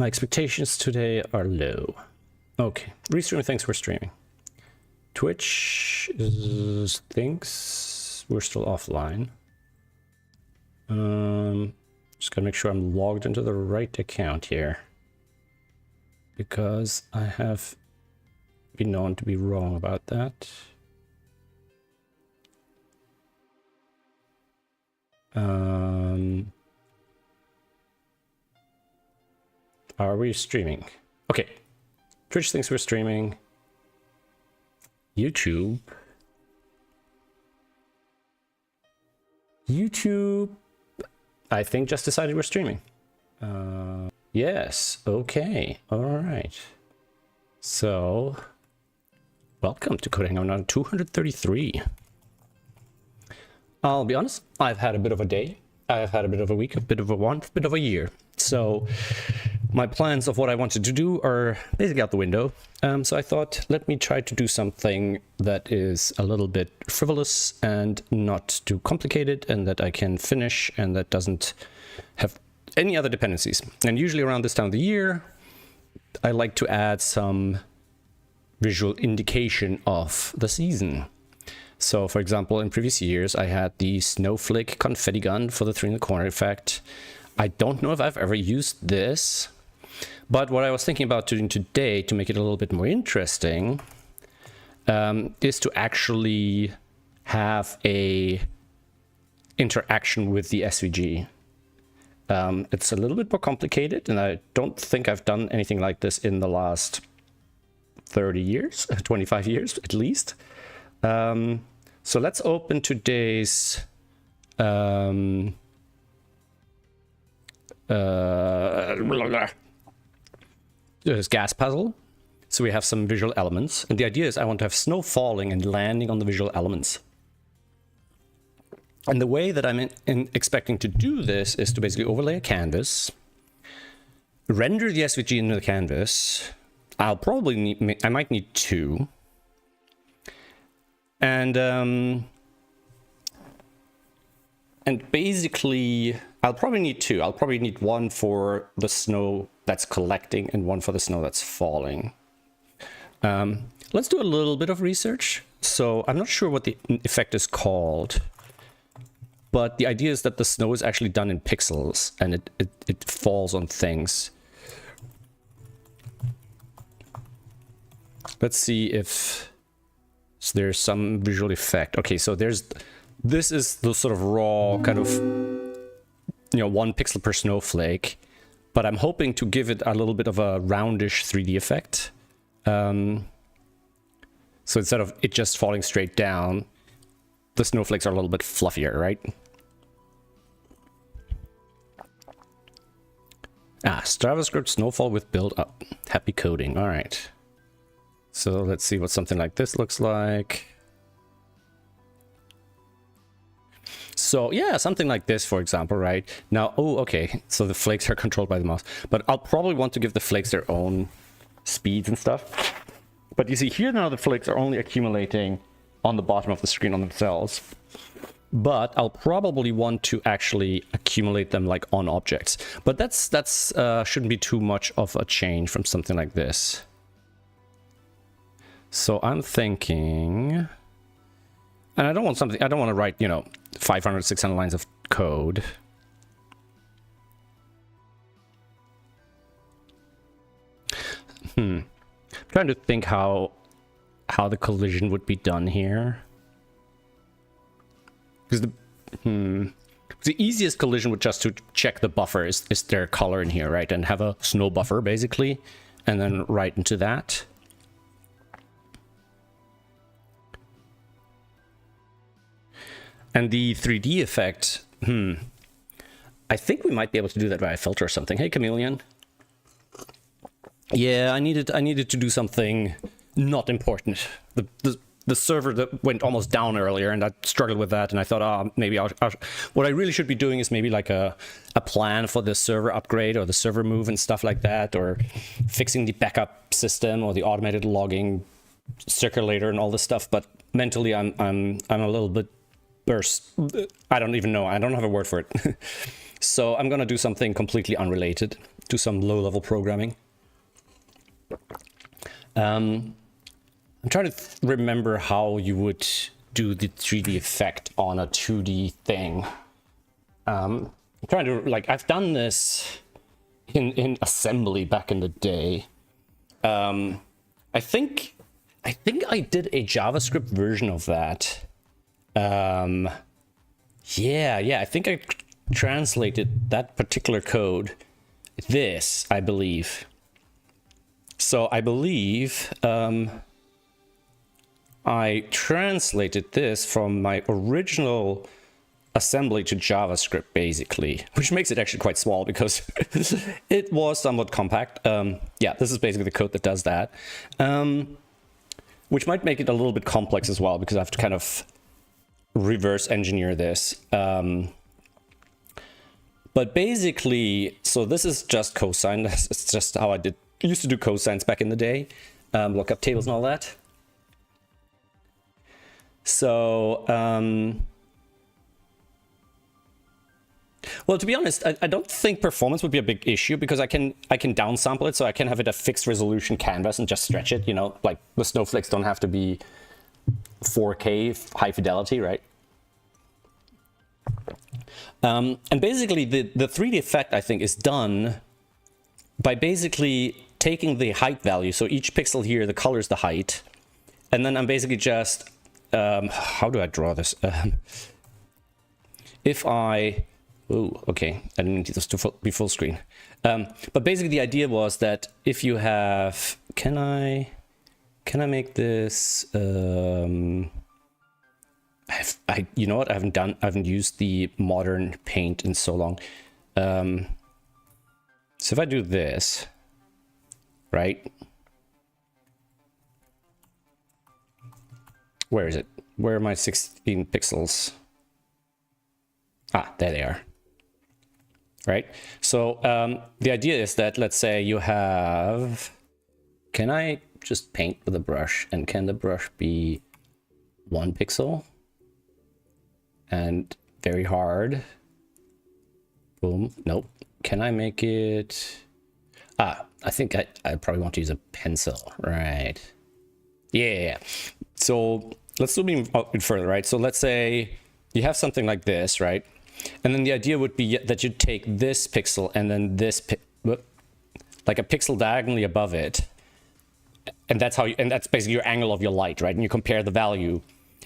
My expectations today are low. Okay, restreaming thinks we're streaming. Twitch thinks we're still offline. Just gotta make sure I'm logged into the right account here, because I have been known to be wrong about that. Are we streaming? Okay. Twitch thinks we're streaming. YouTube, I think, just decided we're streaming. Yes, okay, all right. So, welcome to Code Hangout on 233. I'll be honest, I've had a bit of a day. I've had a bit of a week, a bit of a month, a bit of a year. So, my plans of what I wanted to do are basically out the window. So I thought, let me try to do something that is a little bit frivolous and not too complicated, and that I can finish and that doesn't have any other dependencies. And usually around this time of the year, I like to add some visual indication of the season. So for example, in previous years, I had the snowflake confetti gun for the 3 in the corner effect. I don't know if I've ever used this. But what I was thinking about doing today to make it a little bit more interesting is to actually have a interaction with the SVG. It's a little bit more complicated, and I don't think I've done anything like this in the last 30 years, 25 years at least. So let's open today's there's gas puzzle. So we have some visual elements, and the idea is I want to have snow falling and landing on the visual elements. And the way that I'm expecting to do this is to basically overlay a canvas, render the SVG into the canvas. I'll probably need, I might need 2. And basically, I'll probably need 2. I'll probably need 1 for the snow that's collecting and 1 for the snow that's falling. Let's do a little bit of research. So I'm not sure what the effect is called, but the idea is that the snow is actually done in pixels and it falls on things. Let's see if there's some visual effect. Okay, so this is the sort of raw kind of, 1 pixel per snowflake, but I'm hoping to give it a little bit of a roundish 3D effect. So instead of it just falling straight down, the snowflakes are a little bit fluffier, right? JavaScript snowfall with build up. Happy coding. All right. So let's see what something like this looks like. So yeah, something like this, for example, right? Now, oh, okay, so the flakes are controlled by the mouse, but I'll probably want to give the flakes their own speeds and stuff. But you see here now the flakes are only accumulating on the bottom of the screen on themselves. But I'll probably want to actually accumulate them like on objects. But that's shouldn't be too much of a change from something like this. So I'm thinking, and I don't want to write, 500, 600 lines of code. I'm trying to think how the collision would be done here. Because the easiest collision would just to check the buffer is there color in here, right? And have a snow buffer basically, and then write into that. And the 3D effect, I think we might be able to do that via filter or something. Hey, Chameleon. Yeah, I needed to do something not important. The server that went almost down earlier, and I struggled with that, and I thought, maybe what I really should be doing is maybe like a plan for the server upgrade or the server move and stuff like that, or fixing the backup system or the automated logging circulator and all this stuff. But mentally, I'm a little bit burst. I don't even know. I don't have a word for it. So I'm gonna do something completely unrelated do some low-level programming. I'm trying to remember how you would do the 3D effect on a 2D thing. I'm trying to, like, I've done this in assembly back in the day. I think I did a JavaScript version of that. Yeah, I think I translated that particular code. This, I believe. So I believe I translated this from my original assembly to JavaScript, basically, which makes it actually quite small because it was somewhat compact. Yeah, this is basically the code that does that, which might make it a little bit complex as well because I have to kind of reverse engineer this. But basically, so this is just cosine. It's just how I used to do cosines back in the day, lookup tables and all that. So, well, to be honest, I don't think performance would be a big issue because I can downsample it, so I can have it a fixed resolution canvas and just stretch it. You know, like the snowflakes don't have to be 4K high fidelity, right? And basically, the 3D effect, I think, is done by basically taking the height value. So each pixel here, the color is the height. And then I'm basically just, how do I draw this? If I, oh, okay, I didn't need this to be full screen. But basically the idea was that if you have, can I make this, you know what, I haven't used the modern paint in so long. So if I do this, right? Where is it? Where are my 16 pixels? Ah, there they are. Right? So the idea is that, let's say you have, can I just paint with a brush, and can the brush be 1 pixel? And very hard. Boom. Nope. Can I make it? Ah, I think I probably want to use a pencil. Right. Yeah. So let's zoom in a bit further, right? So let's say you have something like this, right? And then the idea would be that you take this pixel and then this, like a pixel diagonally above it. And that's how and that's basically your angle of your light, right? And you compare the value,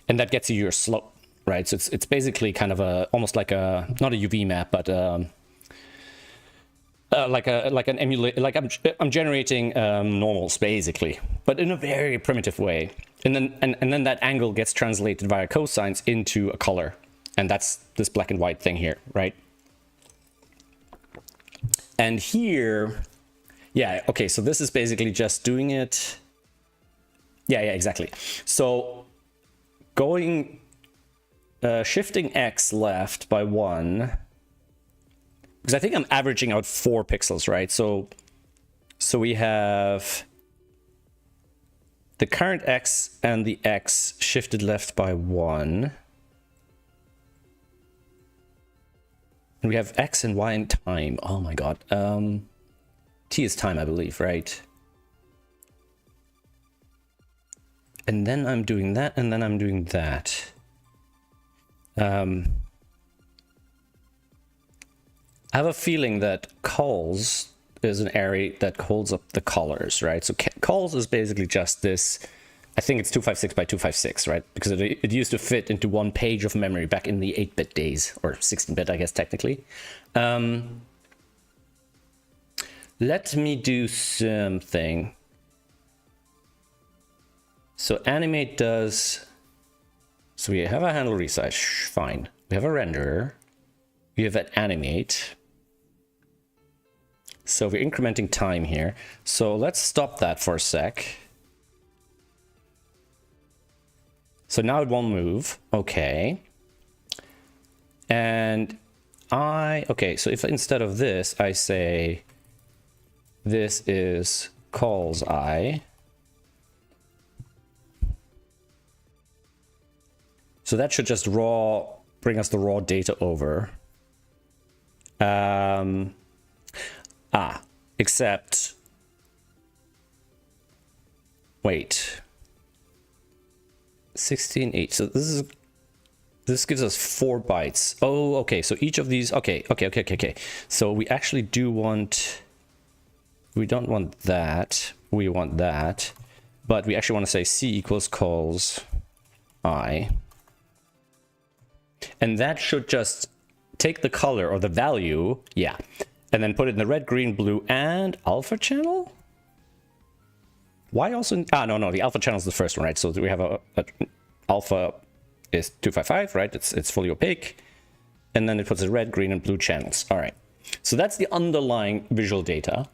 and that gets you your slope. Right, so it's basically kind of almost like a, not a UV map, but I'm generating normals basically, but in a very primitive way. And then that angle gets translated via cosines into a color, and that's this black and white thing here, right? And here, yeah, okay, so this is basically just doing it. Yeah, exactly. So going. Shifting X left by 1, because I think I'm averaging out 4 pixels, right? So we have the current X and the X shifted left by 1. And we have X and Y in time. Oh my God. T is time, I believe, right? And then I'm doing that, and then I'm doing that. I have a feeling that cols is an array that holds up the colors, right? So cols is basically just this, I think it's 256 by 256, right? Because it used to fit into 1 page of memory back in the 8-bit days, or 16-bit, I guess, technically. Let me do something. So animate does... So we have a handle resize, fine. We have a renderer. We have an animate. So we're incrementing time here. So let's stop that for a sec. So now it won't move. Okay. And okay, so if instead of this, I say this is calls I. So that should just bring us the raw data over. except, wait, 16.8. So this gives us 4 bytes. Oh, okay. So each of these, okay. So we actually do want, we don't want that. We want that, but we actually want to say C equals calls I. And that should just take the color or the value, yeah, and then put it in the red, green, blue, and alpha channel? Why also? No, the alpha channel is the first one, right? So we have a alpha is 255, right? It's fully opaque. And then it puts the red, green, and blue channels. All right. So that's the underlying visual data.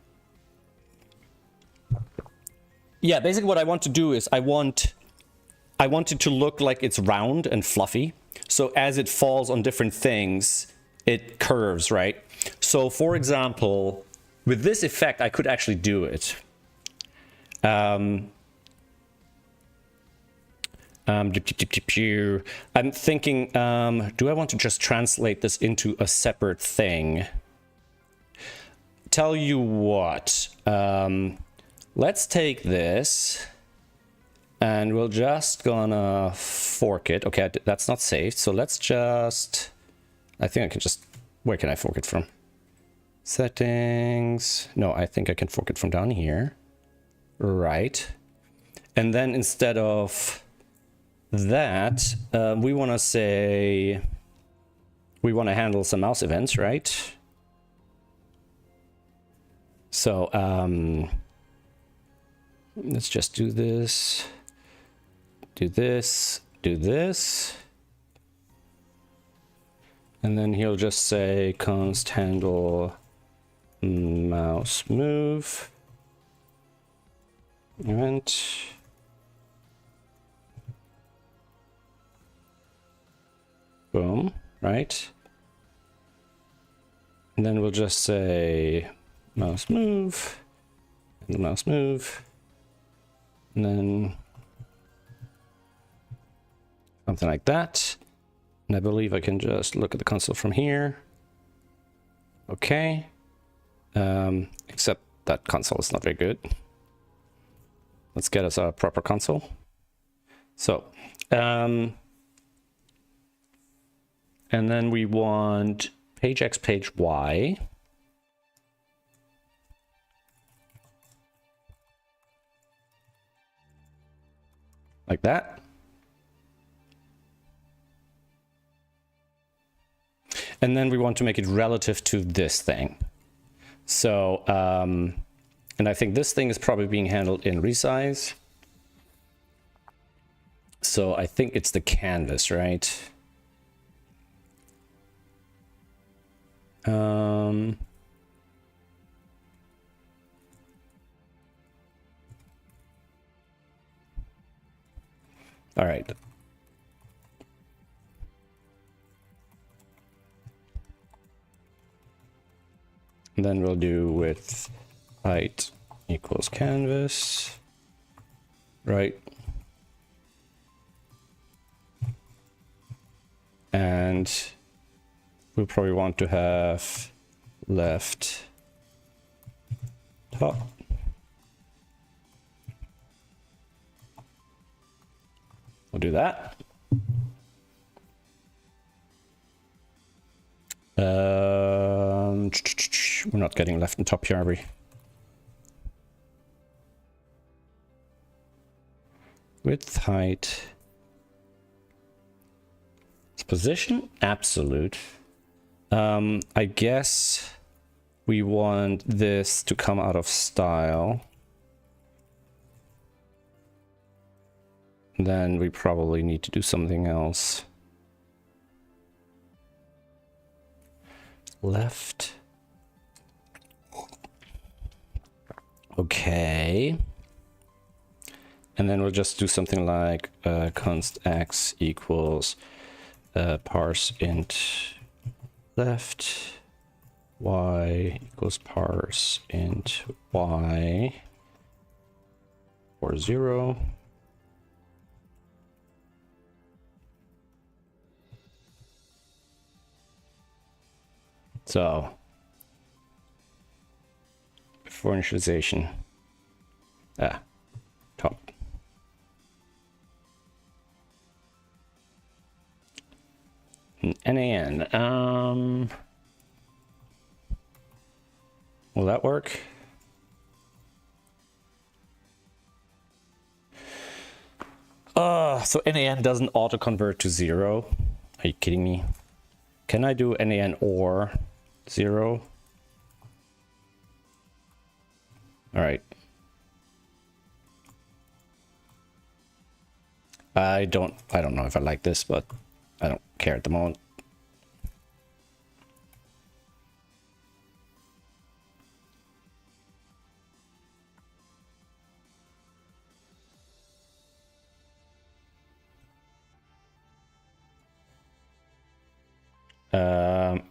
Yeah, basically what I want to do is I want it to look like it's round and fluffy. So as it falls on different things, it curves, right? So for example, with this effect, I could actually do it. I'm thinking, do I want to just translate this into a separate thing? Tell you what, let's take this and we're just gonna fork it. Okay, that's not saved. So let's just, I think I can just, where can I fork it from? Settings. No, I think I can fork it from down here. Right. And then instead of that, we want to say, we want to handle some mouse events, right? So let's just do this, do this, do this. And then he'll just say const handle mouse move event. Boom, right? And then we'll just say mouse move and the mouse move. And then something like that. And I believe I can just look at the console from here. Okay. Except that console is not very good. Let's get us a proper console. So, and then we want page X, page Y. Like that. And then we want to make it relative to this thing. So, and I think this thing is probably being handled in resize. So I think it's the canvas, right? All right. And then we'll do width height equals canvas, right? And we'll probably want to have left top. We'll do that. We're not getting left and top here, are we? Width, height. Position, absolute. I guess we want this to come out of style. Then we probably need to do something else. Left. Okay. And then we'll just do something like const x equals parse int left, y equals parse int y or 0. So for initialization. Top. NAN. Will that work? So NAN doesn't auto-convert to 0. Are you kidding me? Can I do NAN or 0? All right. I don't know if I like this, but I don't care at the moment.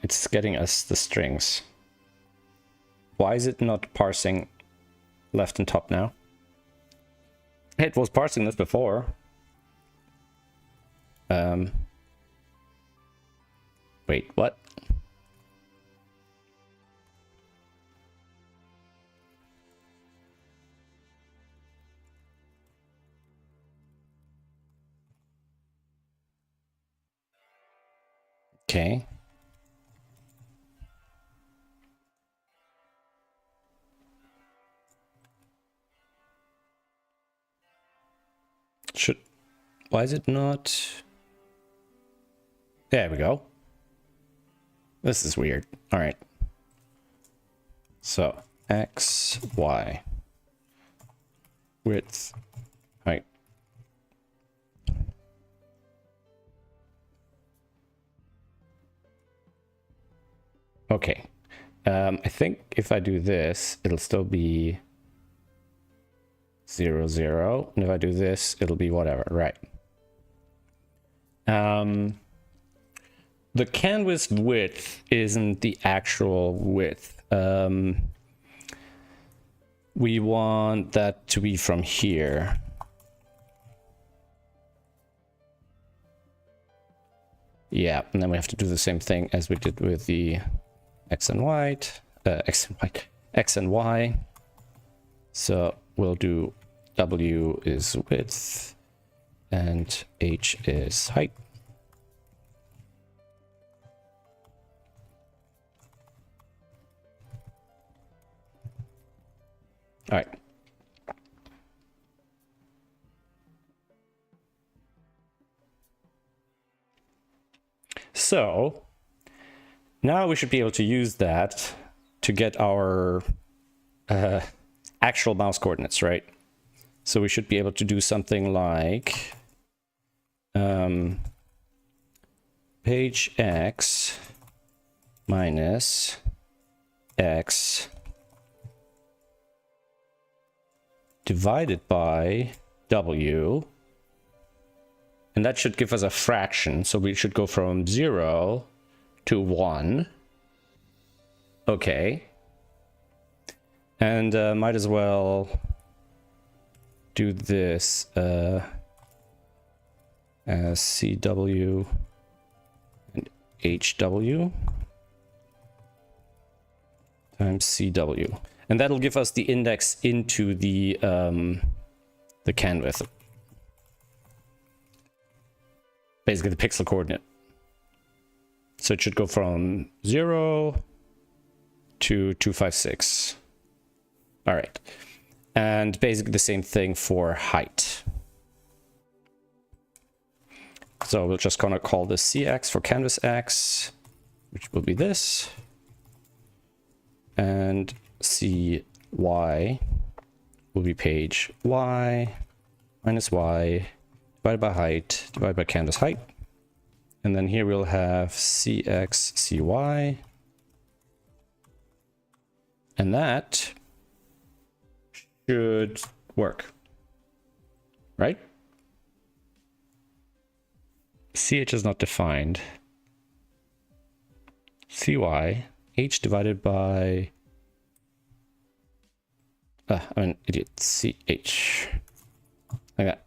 It's getting us the strings. Why is it not parsing left and top now? It was parsing this before. Wait, what? Okay. Why is it not? There we go. This is weird. All right. So X, Y, width, height. Okay. I think if I do this, it'll still be 0, 0. And if I do this, it'll be whatever, right? The canvas width isn't the actual width. We want that to be from here. Yeah, and then we have to do the same thing as we did with the X and Y. So we'll do W is width and H is height. All right. So now we should be able to use that to get our actual mouse coordinates, right? So we should be able to do something like page X minus X divided by W, and that should give us a fraction. So we should go from 0 to 1. Okay. And might as well do this as CW and HW times CW. And that'll give us the index into the canvas. Basically the pixel coordinate. So it should go from 0 to 256. All right. And basically the same thing for height. So we're just gonna call this CX for canvas X, which will be this. And CY will be page Y minus Y divided by height divided by canvas height. And then here we'll have CX, CY. And that should work, right? CH is not defined. CY, H divided by, I'm an idiot, CH. Like that.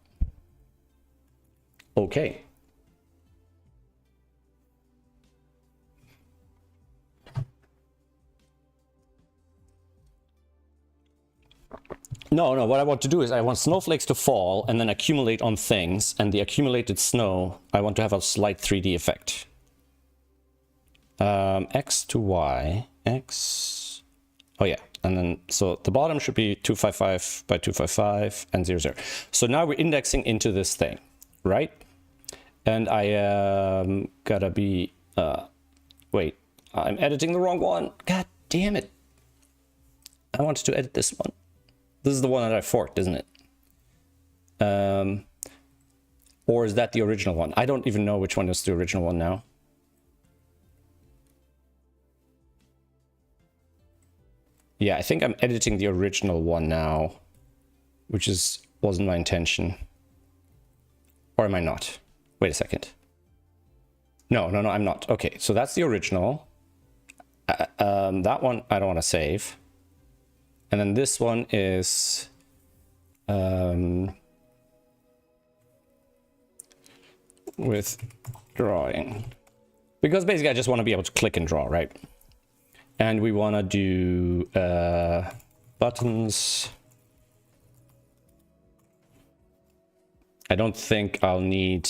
Okay. No, what I want to do is I want snowflakes to fall and then accumulate on things, and the accumulated snow, I want to have a slight 3D effect. X to Y, X, oh yeah, and then, so the bottom should be 255 by 255 and 0, 0. So now we're indexing into this thing, right? And I gotta be, wait, I'm editing the wrong one. God damn it. I wanted to edit this one. This is the one that I forked, isn't it? Or is that the original one? I don't even know which one is the original one now. Yeah, I think I'm editing the original one now, which wasn't my intention. Or am I not? Wait a second. No, I'm not. Okay, so that's the original. That one I don't want to save. And then this one is with drawing. Because basically I just want to be able to click and draw, right? And we want to do buttons. I don't think I'll need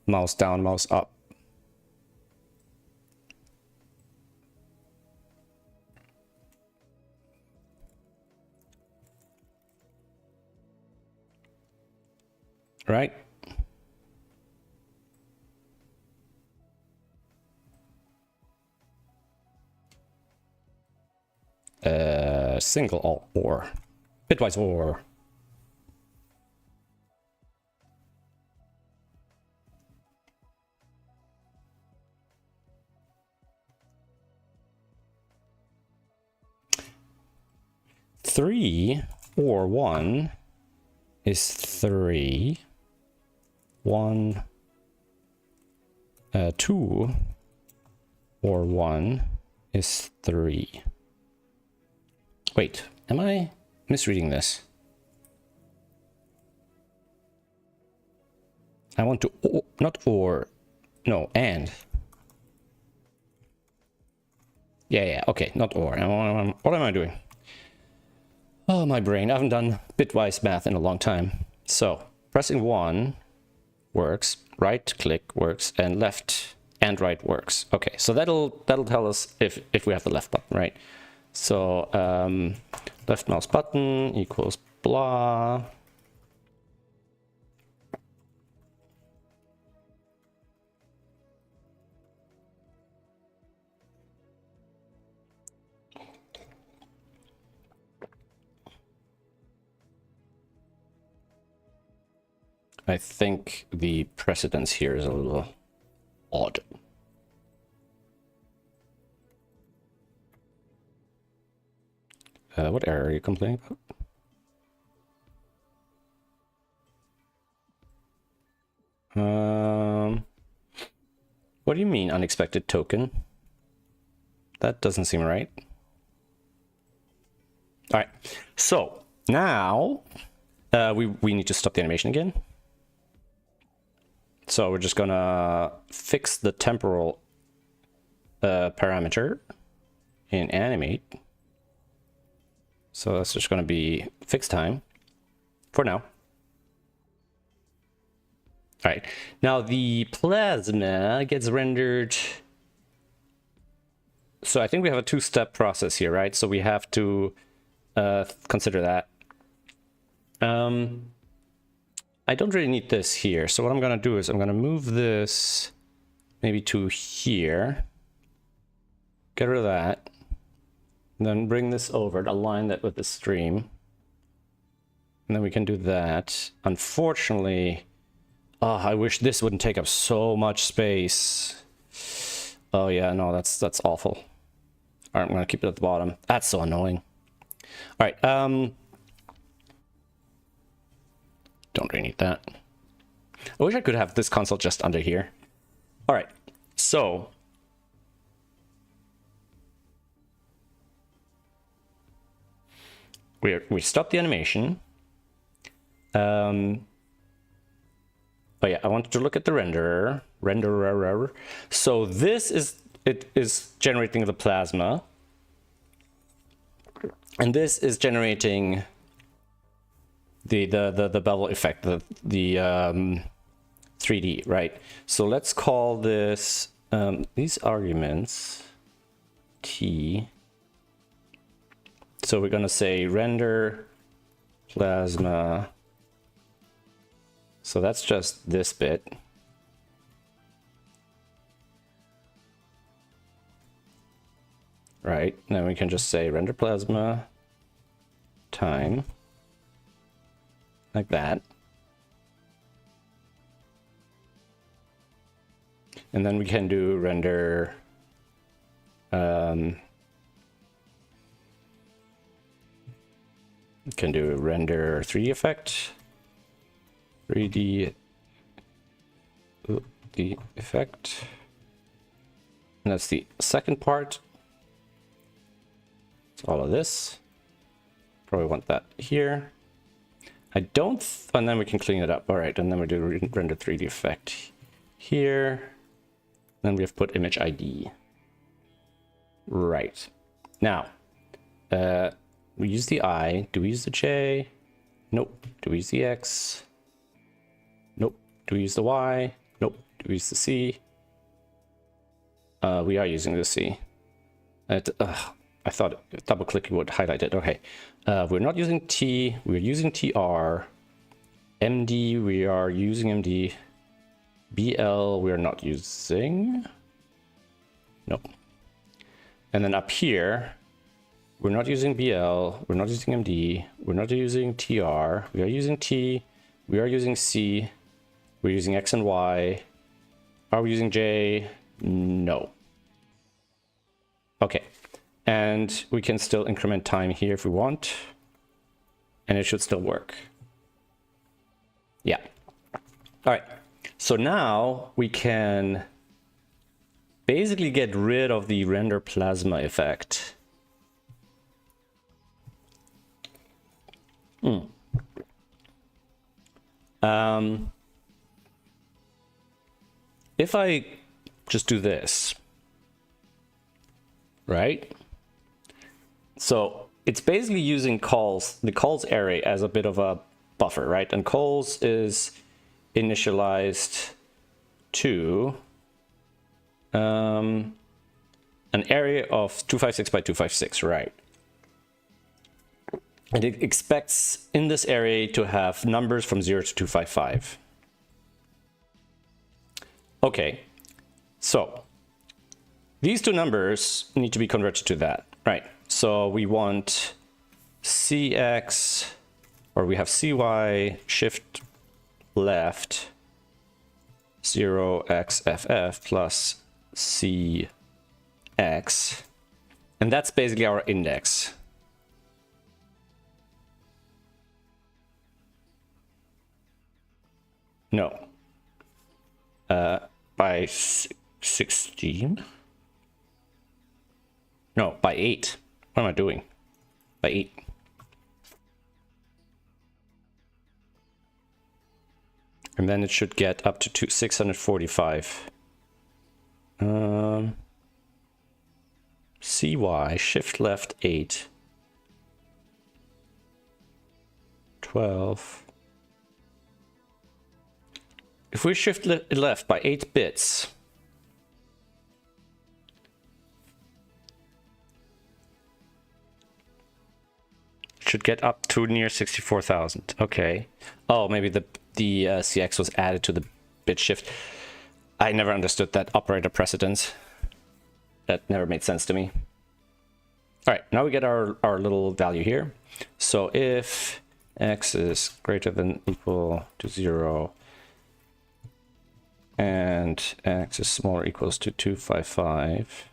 mouse down, mouse up. Right? Single alt or bitwise or. Three or one is 3. 1, 2 or 1 is 3. Wait, am I misreading this? I want to, not or, no, and. Yeah, okay, not or. What am I doing? Oh, my brain. I haven't done bitwise math in a long time. So, pressing 1 works, right click works, and left and right works. Okay, so that'll tell us if we have the left button, right? So left mouse button equals blah. I think the precedence here is a little odd. What error are you complaining about? What do you mean unexpected token? That doesn't seem right. All right, so now we need to stop the animation again. So we're just gonna fix the temporal parameter in animate. So that's just gonna be fixed time for now. All right, now the plasma gets rendered. So I think we have a two-step process here, right? So we have to consider that. I don't really need this here. So what I'm gonna do is I'm gonna move this maybe to here. Get rid of that. And then bring this over, align that with the stream. And then we can do that. Unfortunately, oh, I wish this wouldn't take up so much space. Oh yeah, no, that's awful. All right, I'm gonna keep it at the bottom. That's so annoying. All right, don't really need that. I wish I could have this console just under here. All right, so we stop the animation. Oh yeah, I wanted to look at the renderer. So this is generating the plasma, and this is generating the bevel effect, the 3D, right? So let's call this these arguments t. So we're gonna say render plasma. So that's just this bit. Right, then we can just say render plasma time, like that. And then we can do render we can do render 3D effect, 3D the effect, and that's the second part. It's all of this. Probably want that here. I don't, and then we can clean it up. All right, and then we do render 3D effect here. Then we have put image ID. Right. Now, we use the I. Do we use the J? Nope. Do we use the X? Nope. Do we use the Y? Nope. Do we use the C? We are using the C. I thought double clicking would highlight it. Okay. We're not using T. We're using TR. MD, we are using MD. BL, we are not using. Nope. And then up here, we're not using BL. We're not using MD. We're not using TR. We are using T. We are using C. We're using X and Y. Are we using J? No. Okay. And we can still increment time here if we want. And it should still work. Yeah. All right. So now we can basically get rid of the render plasma effect. If I just do this, right? So it's basically using calls, the calls array as a bit of a buffer, right? And calls is initialized to an array of 256 by 256, right? And it expects in this array to have numbers from 0 to 255. Okay, so these two numbers need to be converted to that, right? So we want CX, or we have CY shift left 0xFF plus CX, and that's basically our index. No. By 16? No, by 8. What am I doing? By 8. And then it should get up to 645. CY, shift left 8. 12. If we shift left by 8 bits, it should get up to near 64,000. Okay. Oh, maybe the CX was added to the bit shift. I never understood that operator precedence. That never made sense to me. All right, now we get our little value here. So if X is greater than equal to 0, and X is smaller or equals to 255,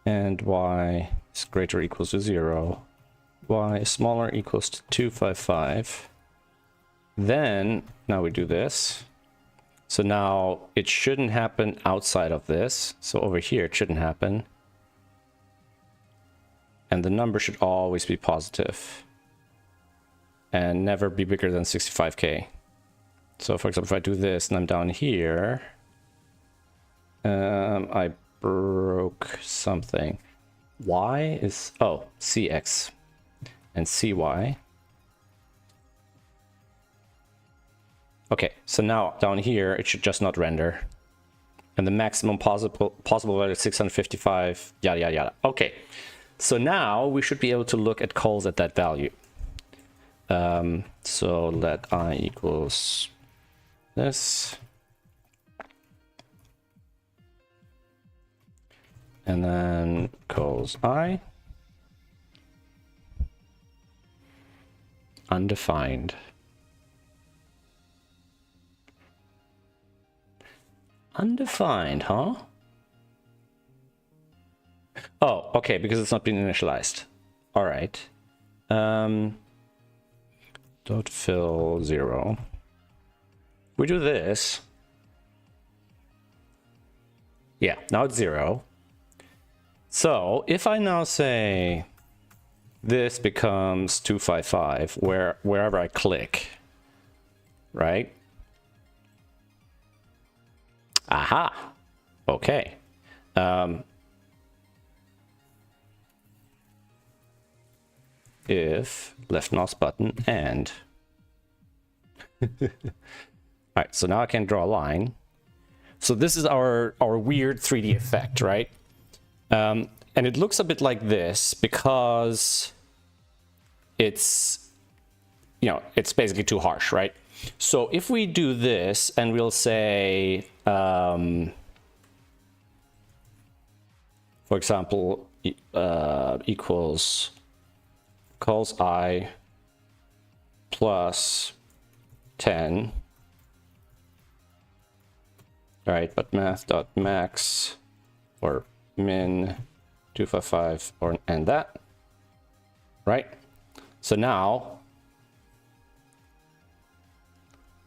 and Y is greater or equals to 0, Y is smaller or equals to 255, then now we do this. So now it shouldn't happen outside of this. So over here it shouldn't happen. And the number should always be positive and never be bigger than 65K. So for example, if I do this and I'm down here, I broke something. Y is, oh, CX and CY. Okay, so now down here, it should just not render. And the maximum possible value is 655, yada, yada, yada. Okay, so now we should be able to look at calls at that value. So let I equals this. And then calls I. Undefined. Undefined, huh? Oh, okay, because it's not been initialized. All right. Dot fill 0. We do this. Yeah, now it's 0. So if I now say this becomes 255 wherever I click, right? Aha. Okay. If left mouse button and all right, so now I can draw a line. So this is our weird 3D effect, right? And it looks a bit like this because it's, you know, it's basically too harsh, right? So if we do this and we'll say, for example, equals calls I plus 10. All right, but math.max or min 255 or and that, right? So now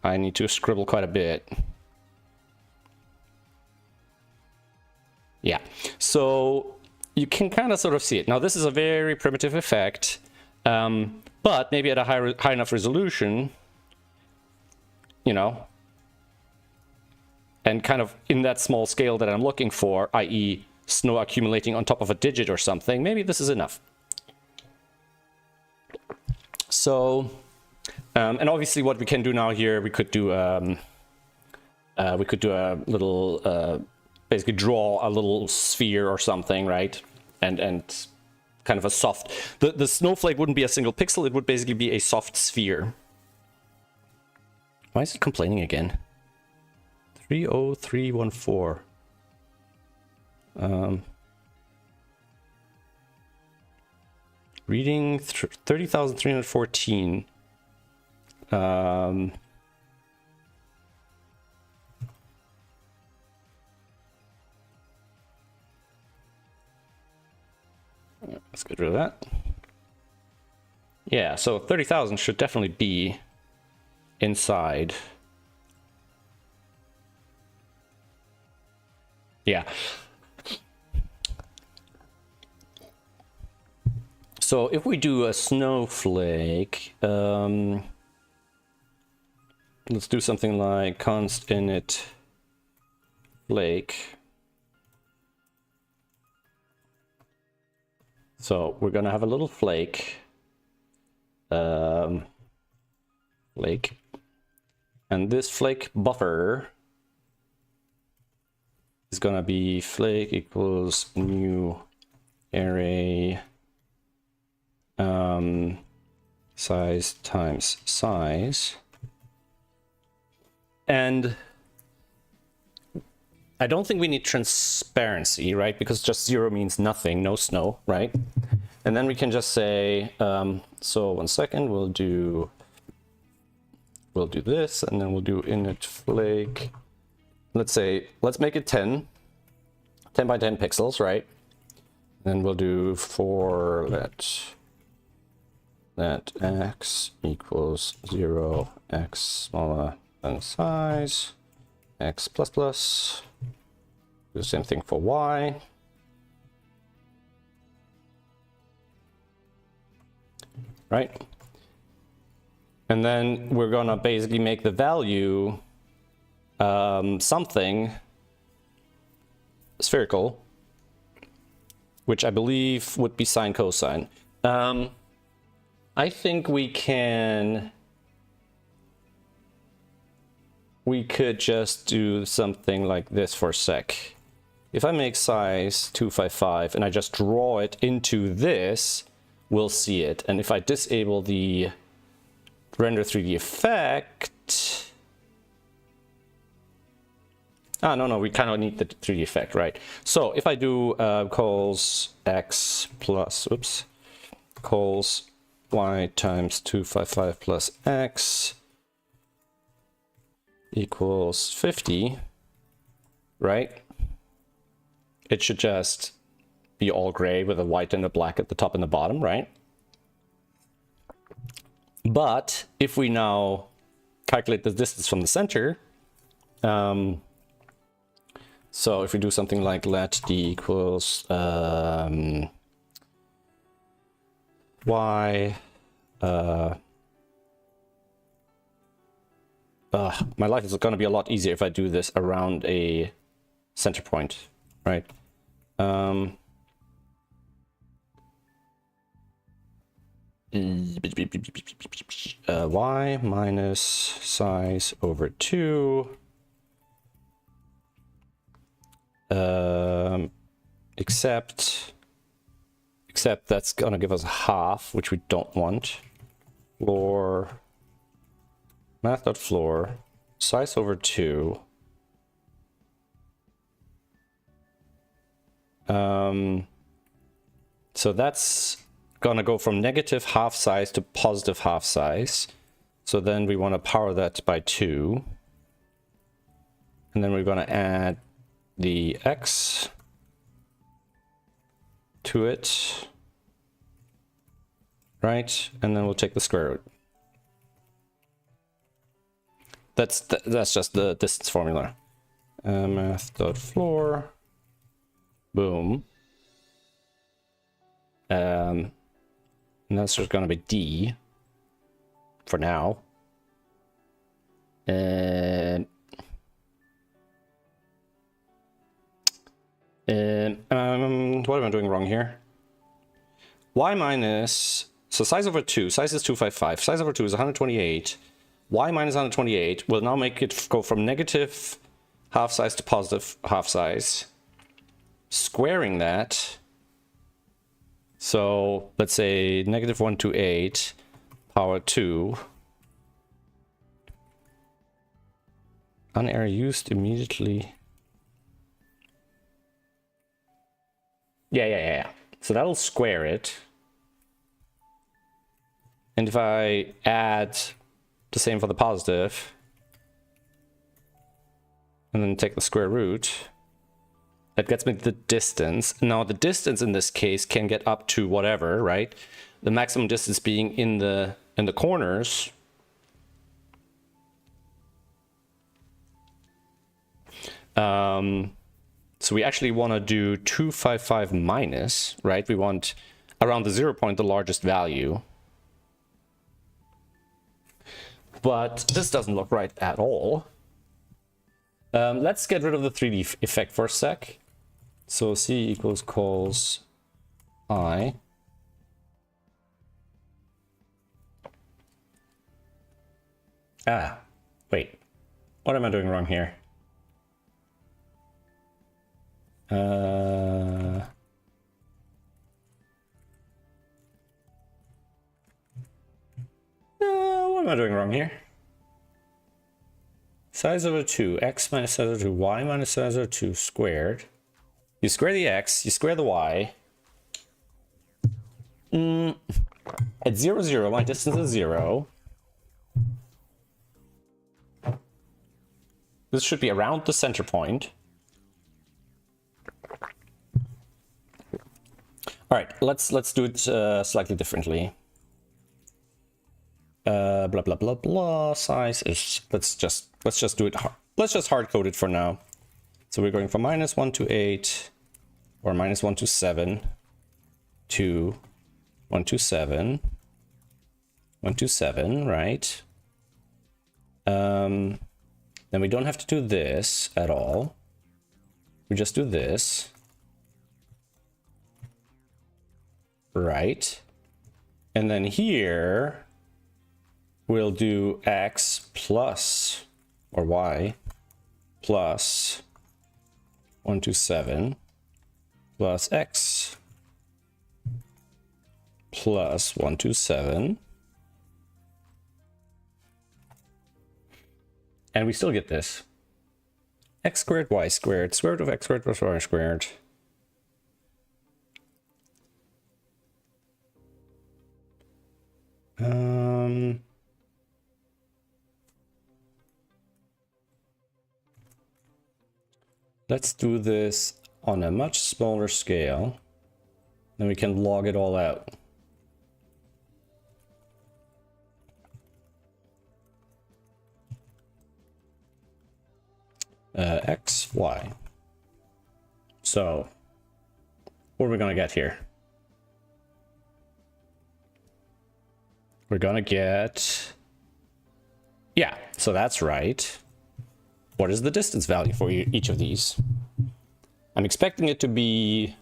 I need to scribble quite a bit. Yeah, so you can kind of sort of see it. Now this is a very primitive effect, but maybe at a high enough resolution, you know, and kind of in that small scale that I'm looking for, i.e. snow accumulating on top of a digit or something, maybe this is enough. So, and obviously what we can do now here, we could do a little, basically draw a little sphere or something, right? And kind of a soft, the snowflake wouldn't be a single pixel, it would basically be a soft sphere. Why is it complaining again? 30314. Reading 30,314. Let's get rid of that. Yeah, so 30,000 should definitely be inside. Yeah. So if we do a snowflake, let's do something like const init flake. So we're gonna have a little flake, flake, and this flake buffer is gonna be flake equals new array size times size. And I don't think we need transparency, right? Because just 0 means nothing, no snow, right? And then we can just say, so 1 second, we'll do this, and then we'll do init flake. Let's say, let's make it 10 by 10 pixels, right? Then we'll do for let x equals 0, x smaller than size, x plus plus. Do the same thing for y. Right? And then we're gonna basically make the value something spherical, which I believe would be sine cosine. I think we can we could just do something like this for a sec. If I make size 255 and I just draw it into this, we'll see it. And if I disable the render 3D effect... Ah, no, we kind of need the 3D effect, right? So if I do cols x plus, oops, cols y times 255 plus x equals 50, right? It should just be all gray with a white and a black at the top and the bottom, right? But if we now calculate the distance from the center, so if we do something like let d equals y, my life is going to be a lot easier if I do this around a center point, right? Y minus size over 2 except that's gonna give us a half, which we don't want. Floor math.floor size over 2 so that's gonna go from negative half size to positive half size. So then we want to power that by 2, and then we're going to add the x to it, right? And then we'll take the square root. That's just the distance formula. Math.floor, boom. And that's just going to be d for now. And what am I doing wrong here? Y minus, so size over 2, size is 255, size over 2 is 128. Y minus 128 will now make it go from negative half size to positive half size. Squaring that, so let's say negative 128 power 2. Unerror used immediately. Yeah. So that'll square it. And if I add the same for the positive, and then take the square root, that gets me the distance. Now the distance in this case can get up to whatever, right? The maximum distance being in the corners. So we actually want to do 255 minus, right? We want around the 0 point the largest value. But this doesn't look right at all. Let's get rid of the 3D effect for a sec. So C equals cols I. Wait. What am I doing wrong here? What am I doing wrong here? Size over 2, x minus size over 2, y minus size over 2 squared. You square the x, you square the y. At 0, 0, my distance is 0. This should be around the center point. All right, let's do it slightly differently. Blah blah blah blah. Size is let's just do it. Let's just hard code it for now. So we're going from -128 or -127 to 127, 127, right? Then we don't have to do this at all. We just do this. Right. And then here we'll do x plus or y, plus 127 plus x plus 127. And we still get this. X squared, y squared, square root of x squared plus y squared. Let's do this on a much smaller scale. Then we can log it all out. X, Y. So, what are we gonna get here? We're gonna get... Yeah, so that's right. What is the distance value for each of these? I'm expecting it to be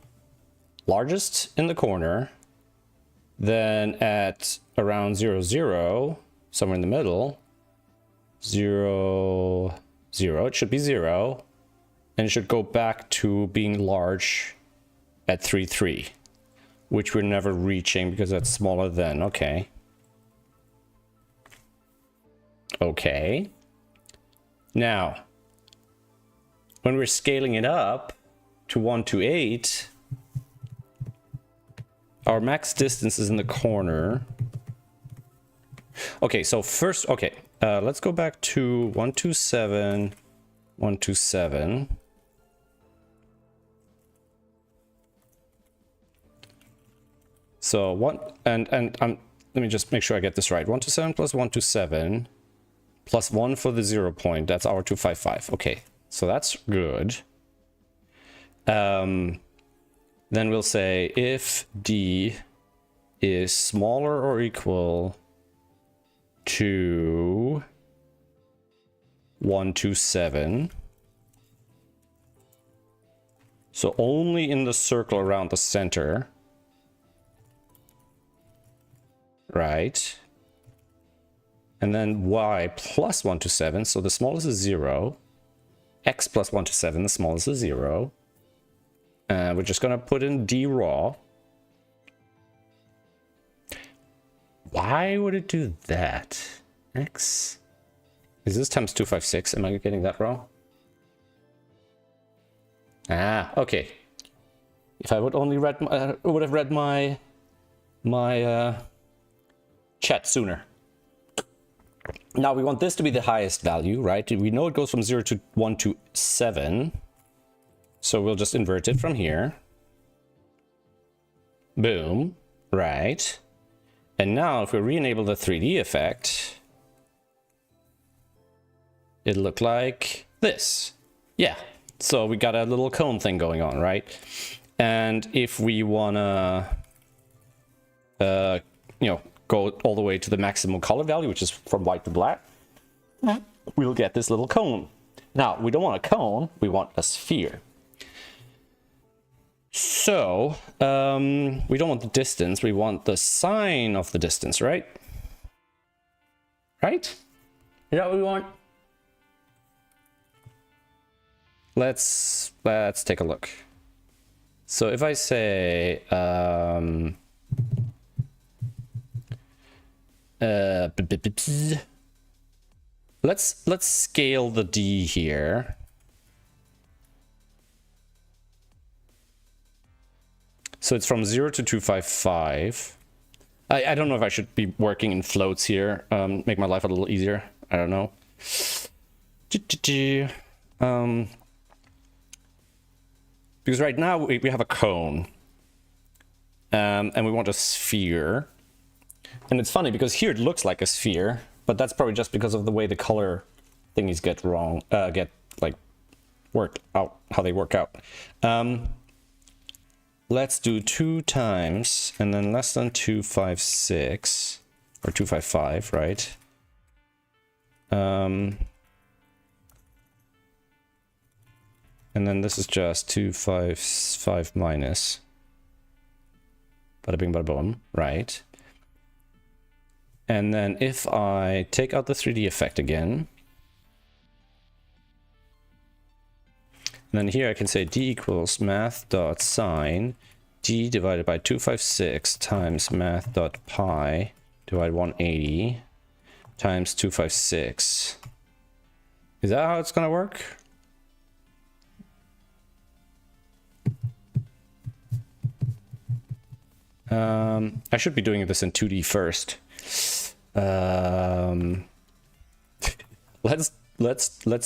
largest in the corner, then at around 0, 0, somewhere in the middle, 0, 0, it should be 0, and it should go back to being large at 3, 3, which we're never reaching because that's smaller than, okay. Okay. Now, when we're scaling it up to 1 to 8, our max distance is in the corner. Okay, so first, okay, let's go back to 127, 127. So let me just make sure I get this right. 127 plus 127 plus 1 for the 0 point. That's our 255. Okay, so that's good. Then we'll say if D is smaller or equal to 127. So only in the circle around the center. Right. And then y plus 127, so the smallest is 0. X plus 127, the smallest is 0. We're just going to put in D raw. Why would it do that? X. Is this times 256? Am I getting that wrong? Ah, okay. If I would only read, would have read my chat sooner. Now we want this to be the highest value, right? We know it goes from 0 to 1 to 7. So we'll just invert it from here. Boom. Right. And now if we re-enable the 3D effect, it'll look like this. Yeah. So we got a little cone thing going on, right? And if we wanna, you know, go all the way to the maximum color value, which is from white to black, we'll get this little cone. Now, we don't want a cone, we want a sphere. So, we don't want the distance, we want the sine of the distance, right? Right? Is that what we want? Let's take a look. So if I say, let's scale the D here. So it's from 0 to 255. I don't know if I should be working in floats here. Make my life a little easier. I don't know. Because right now we have a cone. And we want a sphere. And it's funny because here it looks like a sphere, but that's probably just because of the way the color thingies get worked out, how they work out. Let's do 2 times and then less than 256 or 255, right? And then this is just 255 minus. Bada bing, bada boom, right? And then if I take out the 3D effect again, And then here I can say d equals math.sine d divided by 256 times math.pi divided 180 times 256. Is that how it's gonna work? I should be doing this in 2D first. Let's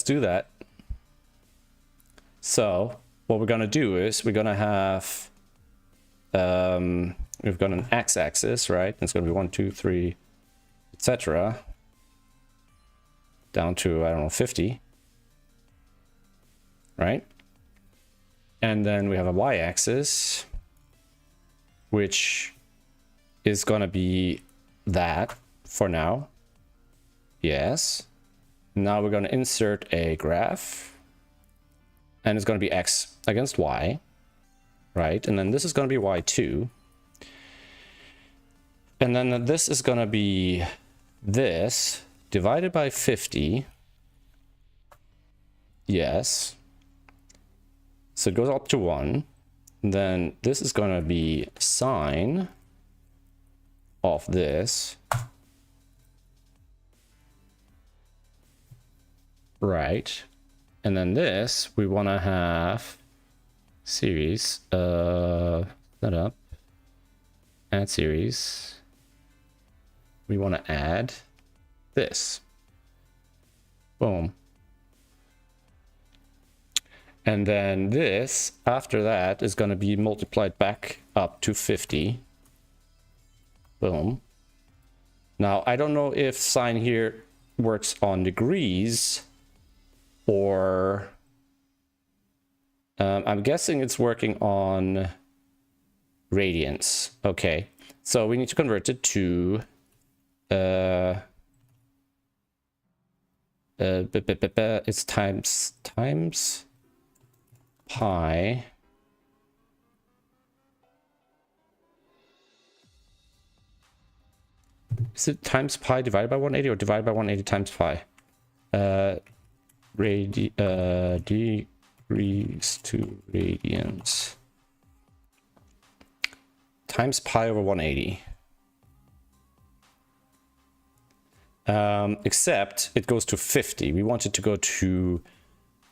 do that. So what we're gonna do is we're gonna have we've got an x-axis, right? It's gonna be 1, 2, 3, etc. down to, I don't know, 50, right? And then we have a y-axis, which is gonna be that for now. Yes. Now we're gonna insert a graph, and it's gonna be x against y, right? And then this is gonna be y2. And then this is gonna be this divided by 50. Yes. So it goes up to 1. Then this is gonna be sine of this. Right. And then this, we want to have series, set up, add series. We want to add this. Boom. And then this, after that, is going to be multiplied back up to 50. Boom. Now, I don't know if sine here works on degrees, or I'm guessing it's working on radians. Okay, so we need to convert it to it's times pi. Is it times pi divided by 180 or divided by 180 times pi? Degrees to radians times pi over 180. Except it goes to 50. We want it to go to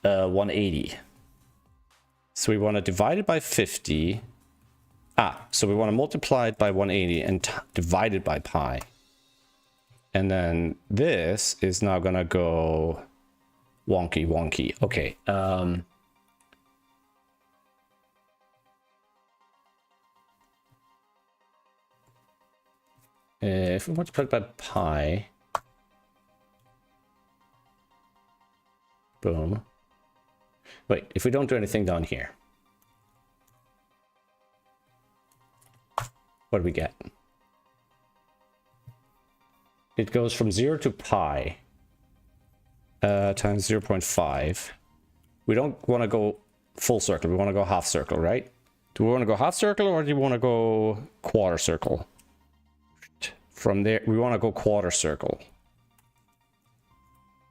180. So we want to divide it by 50. So we want to multiply it by 180 and divide it by pi. And then this is now gonna go wonky. Okay. If we multiply it by pi, boom. Wait, if we don't do anything down here, what do we get? It goes from 0 to pi times 0.5. We don't want to go full circle. We want to go half circle, right? Do we want to go half circle or do we want to go quarter circle? From there, we want to go quarter circle.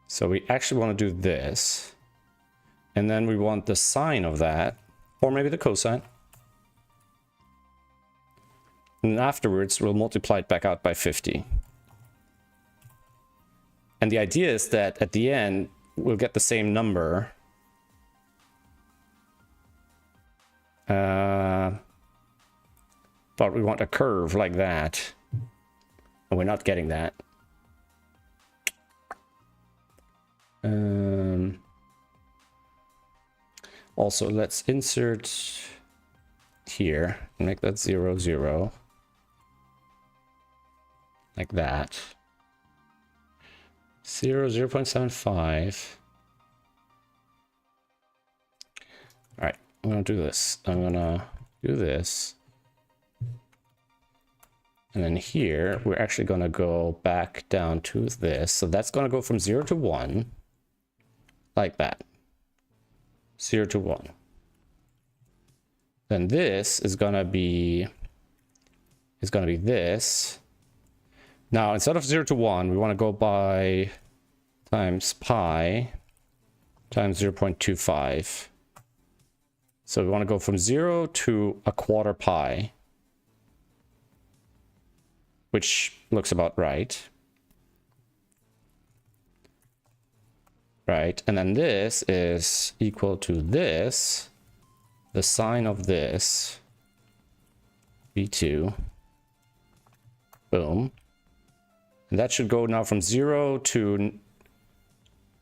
So we actually want to do this. And then we want the sine of that, or maybe the cosine. And afterwards, we'll multiply it back out by 50. And the idea is that at the end, we'll get the same number. But we want a curve like that. And we're not getting that. Also, let's insert here and make that 0, 0. Like that. 0, 0.75. All right, I'm gonna do this. I'm gonna do this. And then here, we're actually gonna go back down to this. So that's gonna go from 0 to 1, like that. 0 to 1. Then this is gonna be this. Now, instead of 0 to 1, we want to go by times pi times 0.25. So we want to go from 0 to 1/4 pi, which looks about right. Right, and then this is equal to this, the sine of this, v2, boom. And that should go now from 0 to,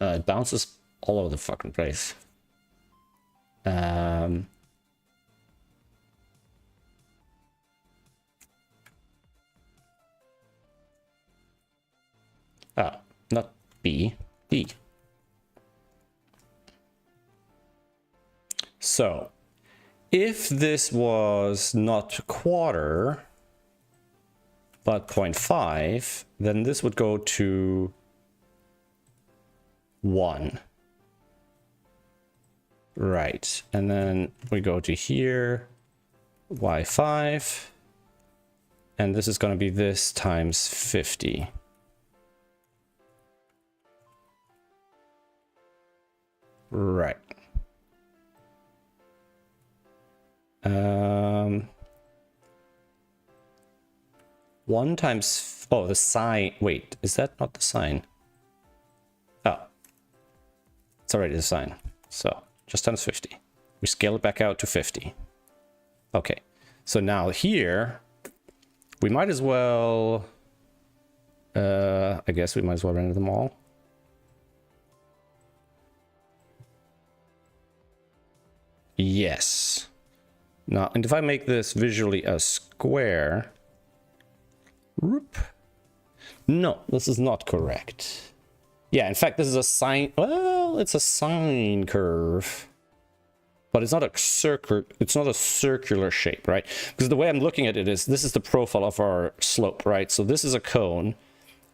it bounces all over the fucking place. Not B, D. So, if this was not 1/4, but 0.5, then this would go to 1. Right, and then we go to here, y5, and this is going to be this times 50. Right. 1 times, oh, the sine, wait, is that not the sine? Oh, it's already the sine. So just times 50. We scale it back out to 50. Okay, so now here, we might as well, I guess we might as well render them all. Yes. Now, and if I make this visually a square, whoop. No, this is not correct. Yeah, in fact, this is a sine. Well, it's a sine curve, but it's not a circle. It's not a circular shape, right? Because the way I'm looking at it is, this is the profile of our slope, right? So this is a cone.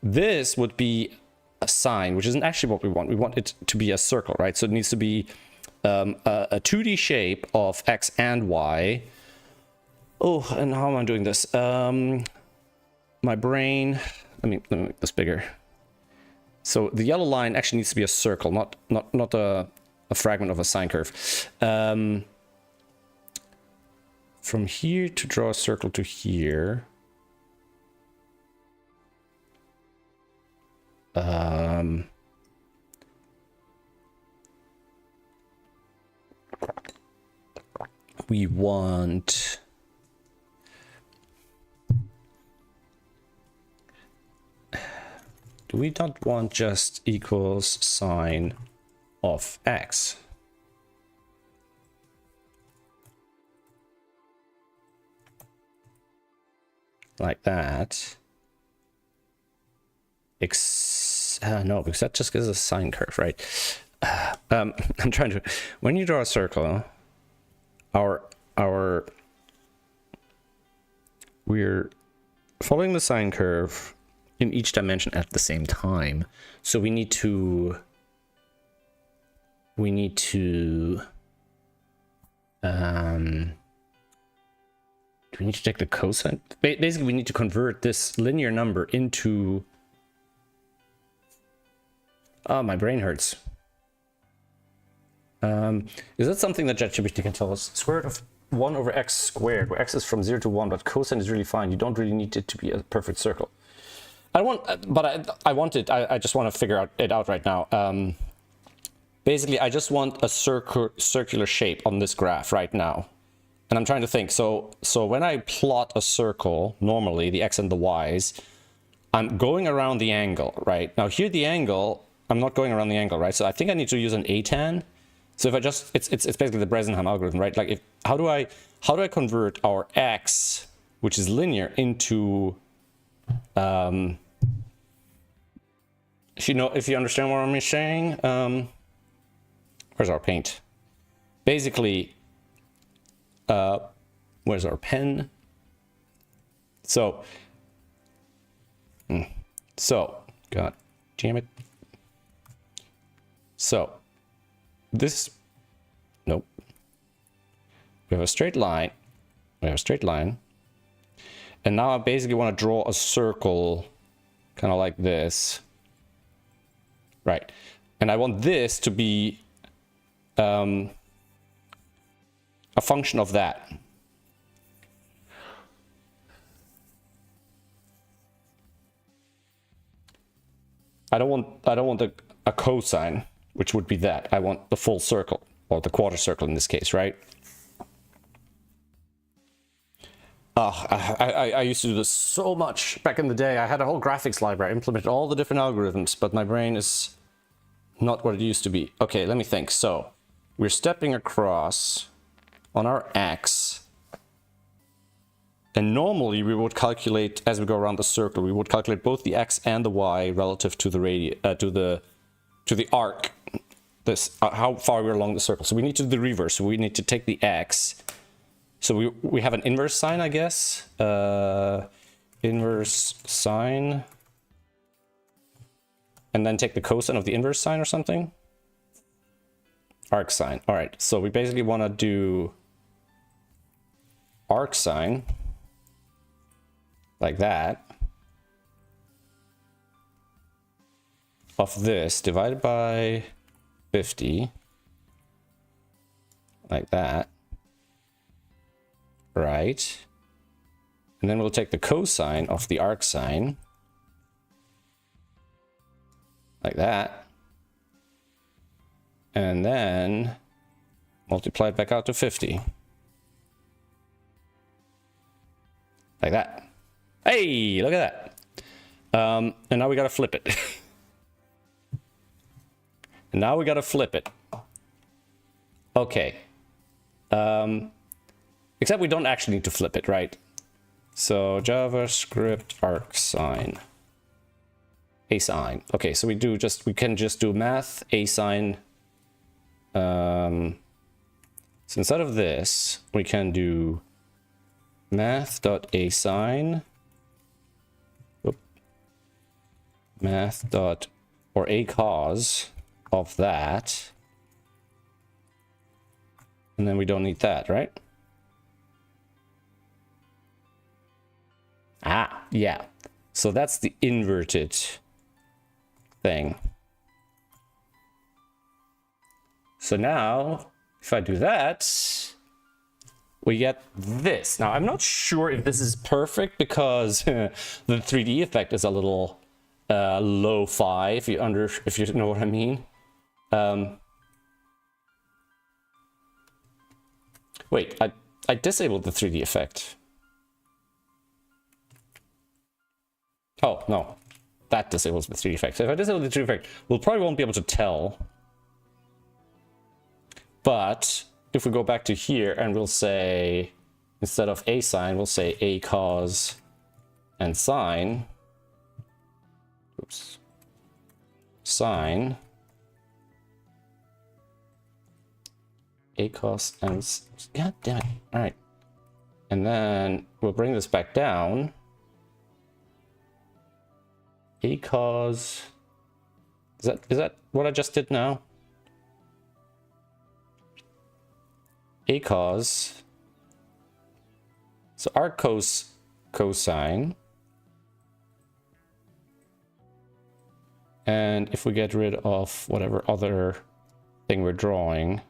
This would be a sine, which isn't actually what we want. We want it to be a circle, right? So it needs to be a 2D shape of x and y. Oh, and how am I doing this? My brain, let me make this bigger. So the yellow line actually needs to be a circle, not a fragment of a sine curve. From here to draw a circle to here. We want we don't want just equals sine of x. Like that. No, because that just gives a sine curve, right? I'm trying to, when you draw a circle, we're following the sine curve in each dimension at the same time. So we need to do we need to take the cosine? Basically, we need to convert this linear number into, oh, my brain hurts. Is that something that ChatGPT can tell us? Square root of 1 over x squared, where x is from 0 to 1, but cosine is really fine. You don't really need it to be a perfect circle. I just want to figure it out right now. Basically, I just want a circular shape on this graph right now. And I'm trying to think. So when I plot a circle, normally the x and the y's, I'm going around the angle, right? Now here the angle, I'm not going around the angle, right? So I think I need to use an atan. So if I just, it's basically the Bresenham algorithm, right? Like, how do I convert our x, which is linear, into, if you understand what I'm saying, where's our paint? Basically, where's our pen? So, god damn it. So, nope. We have a straight line. And now I basically want to draw a circle, kind of like this. Right. And I want this to be, a function of that. I don't want a cosine, which would be that. I want the full circle, or the quarter circle in this case, right? I used to do this so much back in the day. I had a whole graphics library. I implemented all the different algorithms, but my brain is not what it used to be. Okay, let me think. So we're stepping across on our x. And normally we would calculate, as we go around the circle, we would calculate both the x and the y relative to the to the arc, how far we're along the circle. So we need to do the reverse. So we need to take the x. So we have an inverse sign, I guess. Inverse sign. And then take the cosine of the inverse sign or something. Arc sine. All right. So we basically want to do arc sine. Like that, of this divided by 50, like that, right? And then we'll take the cosine of the arc sine, like that, and then multiply it back out to 50, like that. Hey, look at that. And now we gotta flip it. And now we gotta flip it. Okay. Except we don't actually need to flip it, right? So JavaScript arc sine. A sine. Okay, so we can just do math a sine. So instead of this, we can do math.a sine. Math dot or a cos of that, and then we don't need that, right? Ah, yeah. So that's the inverted thing. So now, if I do that, we get this. Now, I'm not sure if this is perfect because the 3D effect is a little lo-fi, if you know what I mean. Wait, I disabled the 3D effect. Oh no, that disables the 3D effect. So if I disable the 3D effect, we'll probably won't be able to tell. But if we go back to here and we'll say, instead of a sine, we'll say a cos and sine. Oops. Sine. A cos and... God damn it. Alright. And then we'll bring this back down. A cos... Is that what I just did now? A cos. So arc cosine. And if we get rid of whatever other thing we're drawing,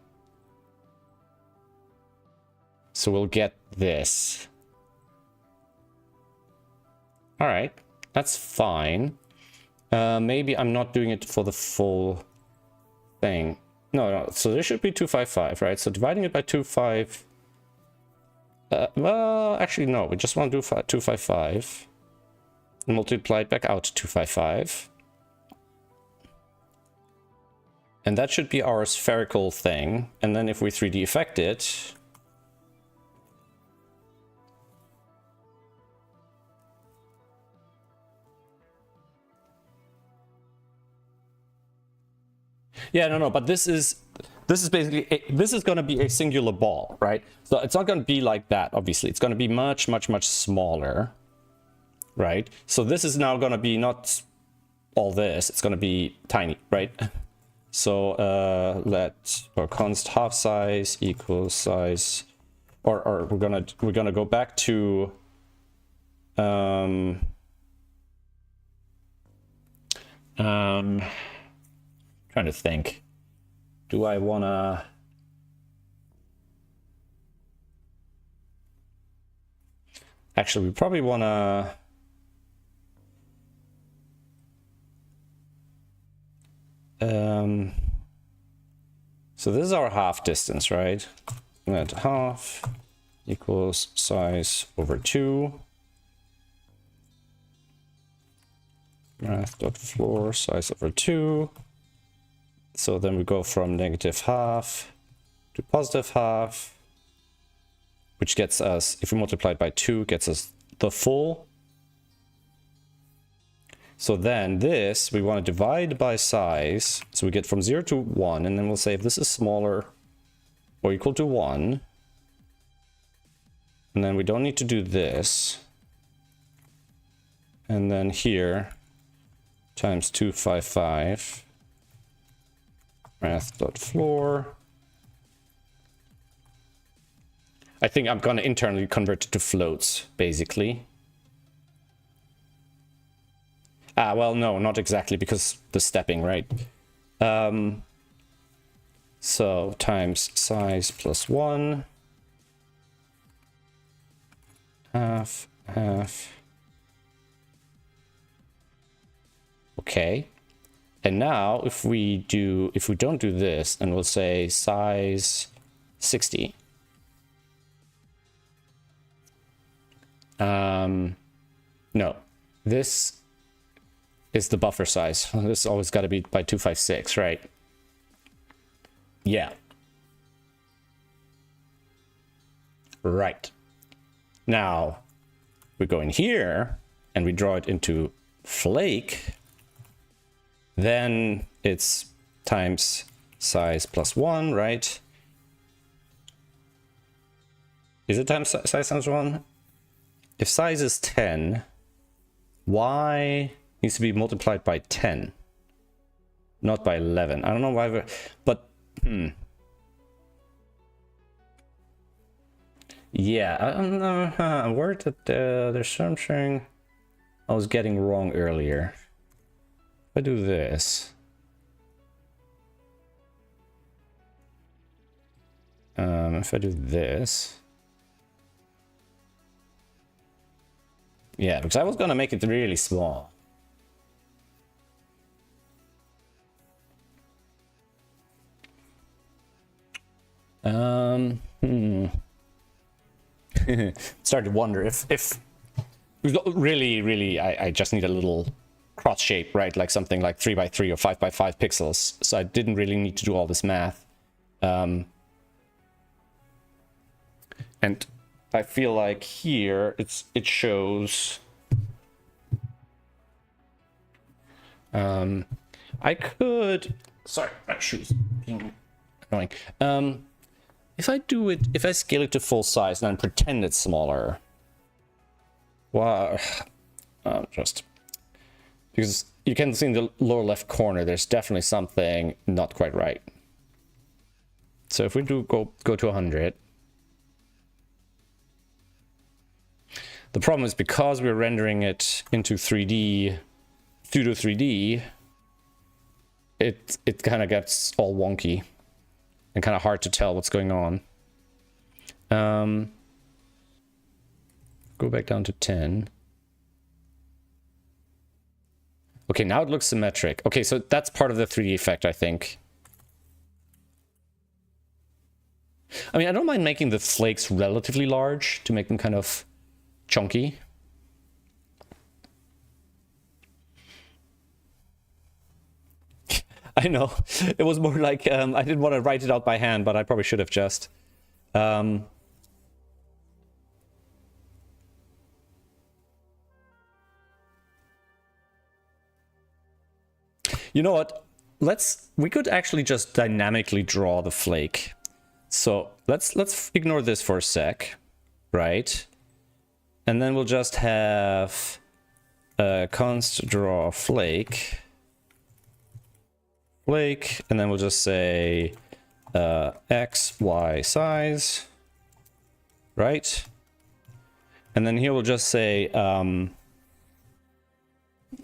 so we'll get this. All right, that's fine. Maybe I'm not doing it for the full thing. No, so there should be 255, right? So dividing it by 25. Well, actually, no, we just want to do 255. And multiply it back out to 255. And that should be our spherical thing. And then if we 3D effect it, yeah, no, but this is basically this is going to be a singular ball, right? So it's not going to be like that. Obviously, it's going to be much much smaller, right? So this is now going to be not all this. It's going to be tiny, right? So or const half size equals size, or we're gonna go back to trying to think. Do I wanna Actually, we probably want to... so this is our half distance, right? Let half equals size over 2. Math.floor size over 2. So then we go from -half to +half, which gets us, if we multiply it by 2, gets us the full. So then this, we want to divide by size. So we get from 0 to 1, and then we'll say if this is smaller or equal to 1, and then we don't need to do this. And then here, times 255, math.floor. I think I'm going to internally convert it to floats, basically. Well, no, not exactly, because the stepping, right? So times size plus 1, half. Okay. And now if we don't do this, and we'll say size 60. No, this is the buffer size. This always got to be by 256, right? Yeah. Right. Now, we go in here, and we draw it into flake. Then it's times size plus 1, right? Is it times size times 1? If size is 10, y needs to be multiplied by 10, not by 11. I don't know why, but yeah, I'm worried that there's something I was getting wrong earlier. If I do this, if I do this, yeah, because I was gonna make it really small. Started to wonder if really I just need a little cross shape, right? Like something like 3 by 3 or 5 by 5 pixels. So I didn't really need to do all this math. And I feel like here it shows. I could. Sorry, my shoes being annoying. If I scale it to full size and then pretend it's smaller. Wow. Just because you can see in the lower left corner, there's definitely something not quite right. So if we do go to 100. The problem is because we're rendering it into 3D, pseudo 3D, it kind of gets all wonky and kind of hard to tell what's going on. Go back down to 10. Okay, now it looks symmetric. Okay, so that's part of the 3D effect, I think. I mean, I don't mind making the flakes relatively large to make them kind of chunky. I know. It was more like I didn't want to write it out by hand, but I probably should have just. You know what? We could actually just dynamically draw the flake. So let's ignore this for a sec, right? And then we'll just have const draw flake, and then we'll just say x, y size, right? And then here we'll just say,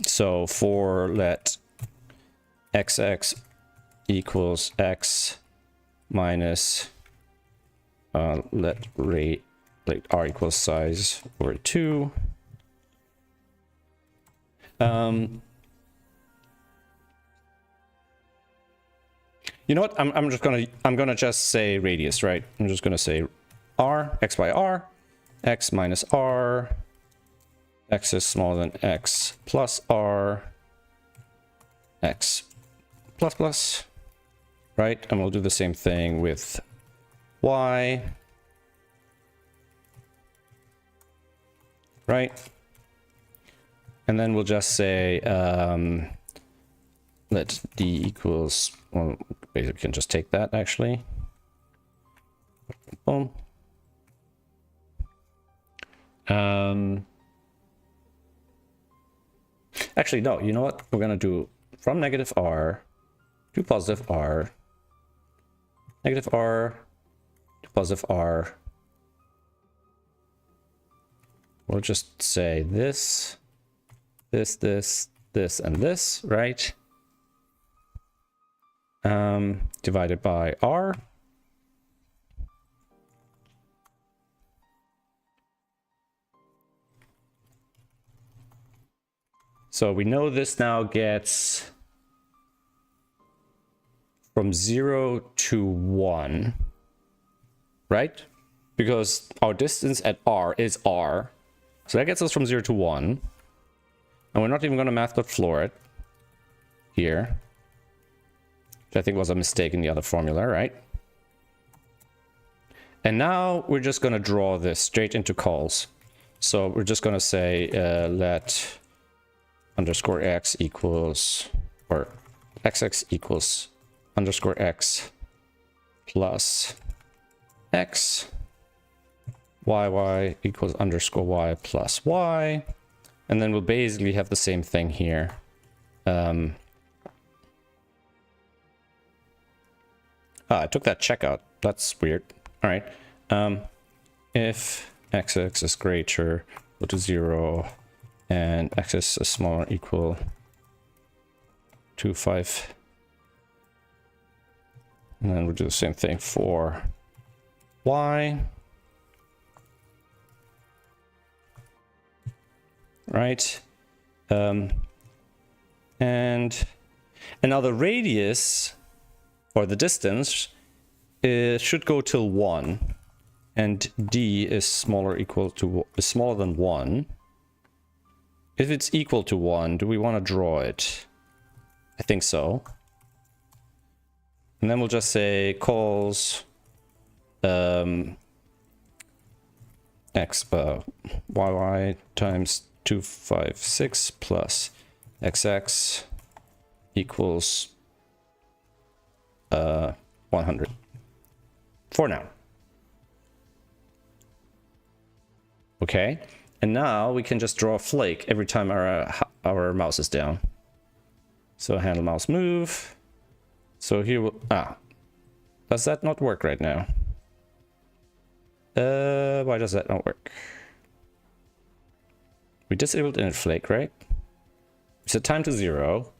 so for let xx equals x minus let like r equals size over 2. You know what? I'm gonna just say radius, right? I'm just gonna say r, x by r, x minus r, x is smaller than x plus r, x plus plus, right? And we'll do the same thing with y, right? And then we'll just say let d equals, well, basically we can just take that actually. Boom. Actually, no, you know what? We're gonna do from negative r to positive r, negative r to positive r. We'll just say this, this, and this, right? Divided by r. So we know this now gets from 0 to 1, right? Because our distance at r is r. So that gets us from 0 to 1. And we're not even going to math.floor it here, which I think was a mistake in the other formula, right? And now we're just going to draw this straight into calls. So we're just going to say let underscore x equals, or xx equals underscore x plus x, yy equals underscore y plus y, and then we'll basically have the same thing here. I took that check out. That's weird. All right. If xx is greater equal to 0 and x is smaller equal to 5, and then we'll do the same thing for y. Right. And now the radius, or the distance, should go till 1, and d is smaller than 1. If it's equal to 1, do we want to draw it? I think so. And then we'll just say calls x yy times 256 plus xx equals 100 for now. Okay, and now we can just draw a flake every time our mouse is down. So handle mouse move. So here we'll, does that not work right now? Why does that not work? We disabled init flake, right? Set time to 0.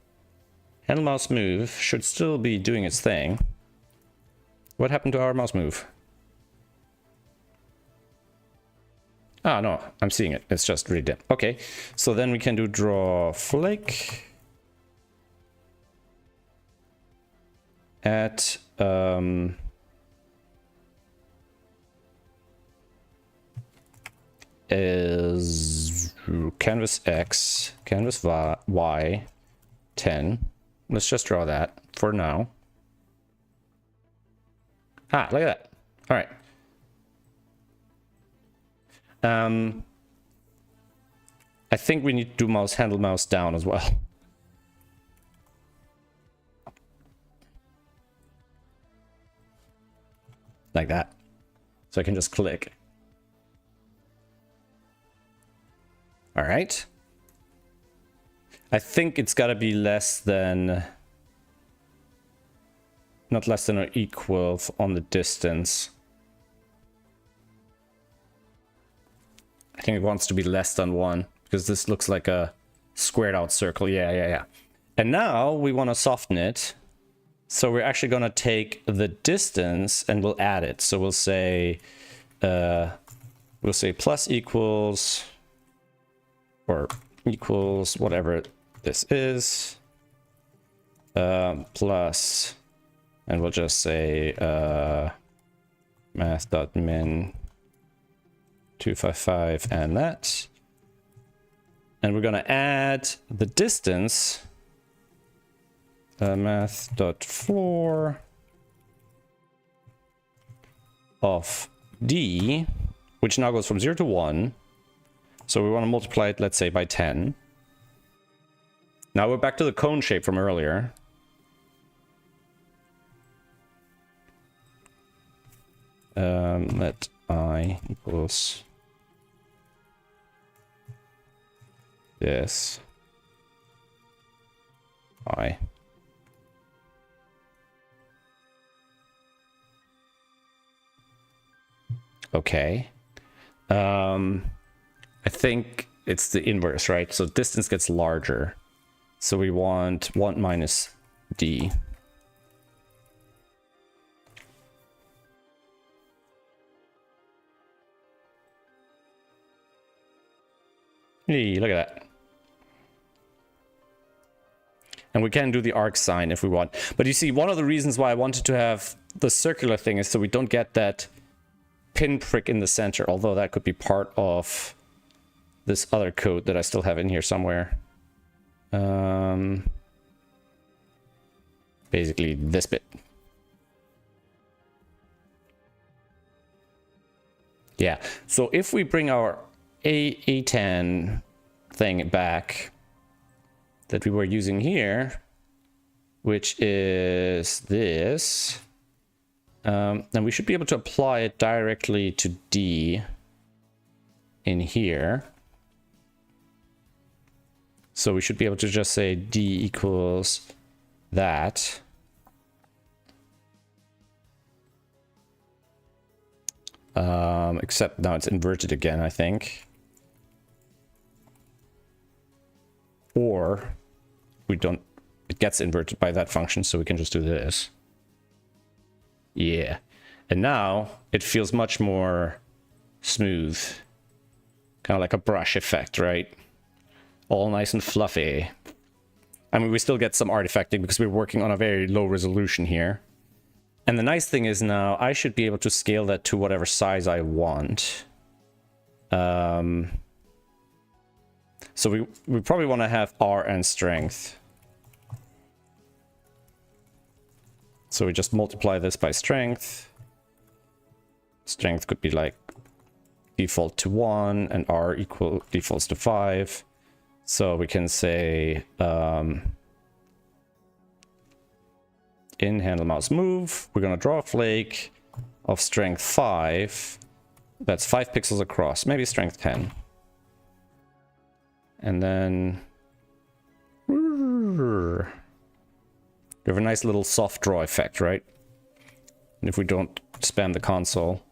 Handle mouse move should still be doing its thing. What happened to our mouse move? Ah, no, I'm seeing it. It's just really dim. Okay, so then we can do draw flake at is canvas x, canvas y, 10. Let's just draw that for now. Ah, look at that. All right. I think we need to do handle mouse down as well. Like that. So I can just click. All right. I think it's got to be less than, not less than or equal on the distance. I think it wants to be less than 1 because this looks like a squared out circle. Yeah. And now we want to soften it. So we're actually going to take the distance and we'll add it. So we'll say we'll say plus equals, or equals whatever this is, plus, and we'll just say math.min 255 and that. And we're going to add the distance, math.for of d, which now goes from 0 to 1. So we want to multiply it, let's say, by 10. Now we're back to the cone shape from earlier. Let I equals this I. Okay. I think it's the inverse, right? So distance gets larger. So we want 1 minus d. Hey, look at that. And we can do the arc sign if we want. But you see, one of the reasons why I wanted to have the circular thing is so we don't get that pinprick in the center, although that could be part of this other code that I still have in here somewhere. Basically this bit. Yeah, so if we bring our A10 thing back that we were using here, which is this, then we should be able to apply it directly to D in here. So we should be able to just say D equals that. Except now it's inverted again, I think. Or we don't, it gets inverted by that function, so we can just do this. Yeah. And now it feels much more smooth. Kind of like a brush effect, right? All nice and fluffy. I mean, we still get some artifacting because we're working on a very low resolution here. And the nice thing is now I should be able to scale that to whatever size I want. So we probably want to have R and strength. So we just multiply this by strength. Strength could be like default to 1 and R equal defaults to 5. So we can say in handle mouse move, we're going to draw a flake of strength 5. That's 5 pixels across, maybe strength 10. And then you have a nice little soft draw effect, right? And if we don't spam the console,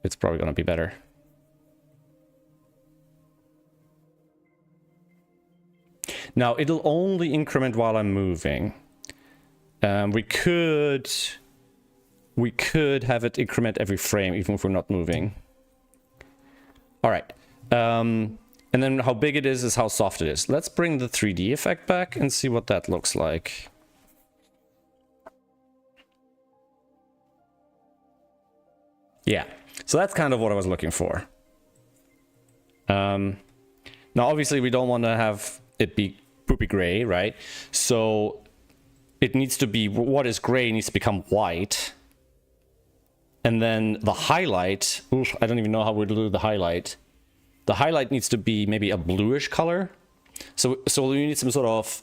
it's probably going to be better. Now it'll only increment while I'm moving. We could have it increment every frame, even if we're not moving. All right. And then how big it is how soft it is. Let's bring the 3D effect back and see what that looks like. Yeah, so that's kind of what I was looking for. Now, obviously, we don't want to have it be poopy gray, right? So it needs to be, what is gray needs to become white. And then the highlight, oof, I don't even know how we'll do the highlight. The highlight needs to be maybe a bluish color. So we need some sort of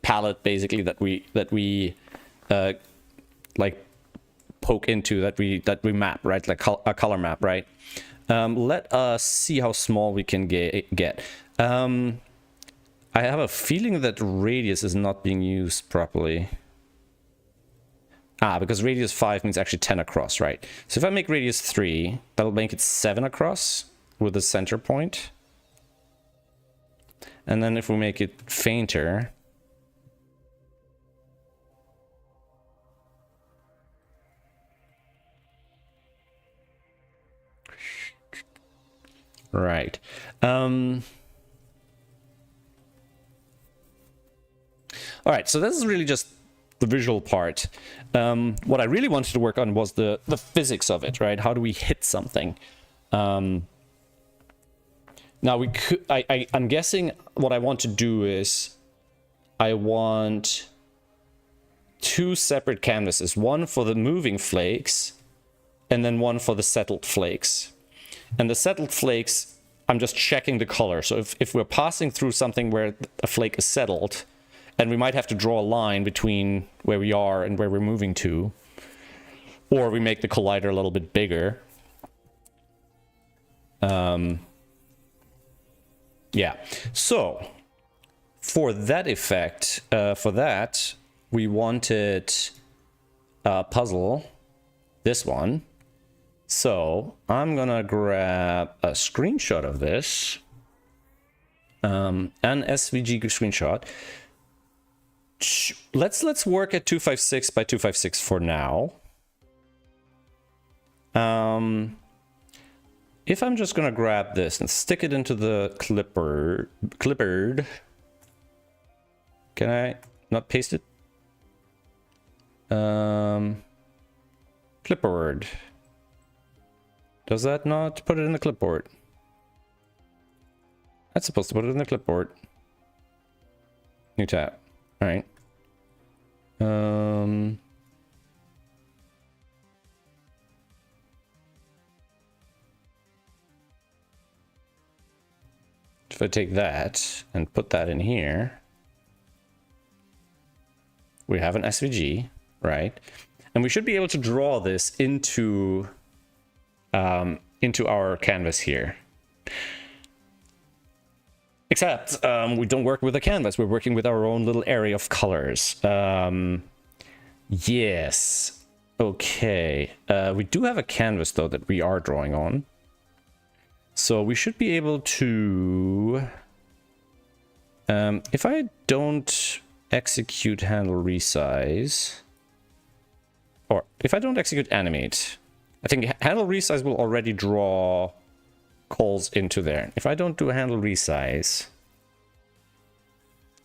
palette, basically, that we like poke into, that we map, right? Like a color map, right? Let us see how small we can get. I have a feeling that radius is not being used properly. Because radius 5 means actually 10 across, right? So if I make radius 3, that'll make it 7 across with the center point. And then if we make it fainter, Right. All right, so this is really just the visual part. What I really wanted to work on was the physics of it, right? How do we hit something? Now we could, I'm guessing what I want to do is I want 2 separate canvases, one for the moving flakes and then one for the settled flakes. And the settled flakes, I'm just checking the color. So if we're passing through something where a flake is settled, and we might have to draw a line between where we are and where we're moving to, or we make the collider a little bit bigger. Yeah, so for that effect, for that, we wanted a puzzle, this one. So I'm gonna grab a screenshot of this, an SVG screenshot. Let's work at 256 by 256 for now. If I'm just gonna grab this and stick it into the clipboard, can I not paste it? Clipboard. Does that not put it in the clipboard? That's supposed to put it in the clipboard. New tab. All right. If I take that and put that in here, we have an SVG, right? And we should be able to draw this into our canvas here. Except we don't work with a canvas. We're working with our own little area of colors. Yes. Okay. We do have a canvas, though, that we are drawing on. So we should be able to... if I don't execute handle resize... Or if I don't execute animate... I think handle resize will already draw calls into there. If I don't do a handle resize...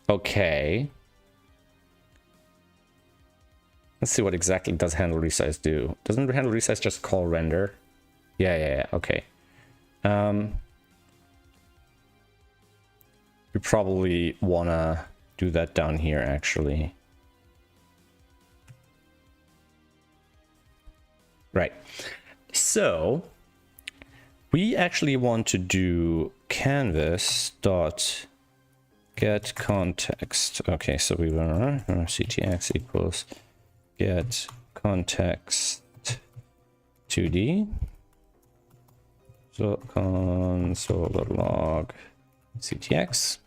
Okay. Let's see what exactly does handle resize do. Doesn't handle resize just call render? Yeah, okay. We probably wanna do that down here, actually. Right. So we actually want to do canvas dot get context. Okay, so we want ctx equals get context 2D. So console.log ctx.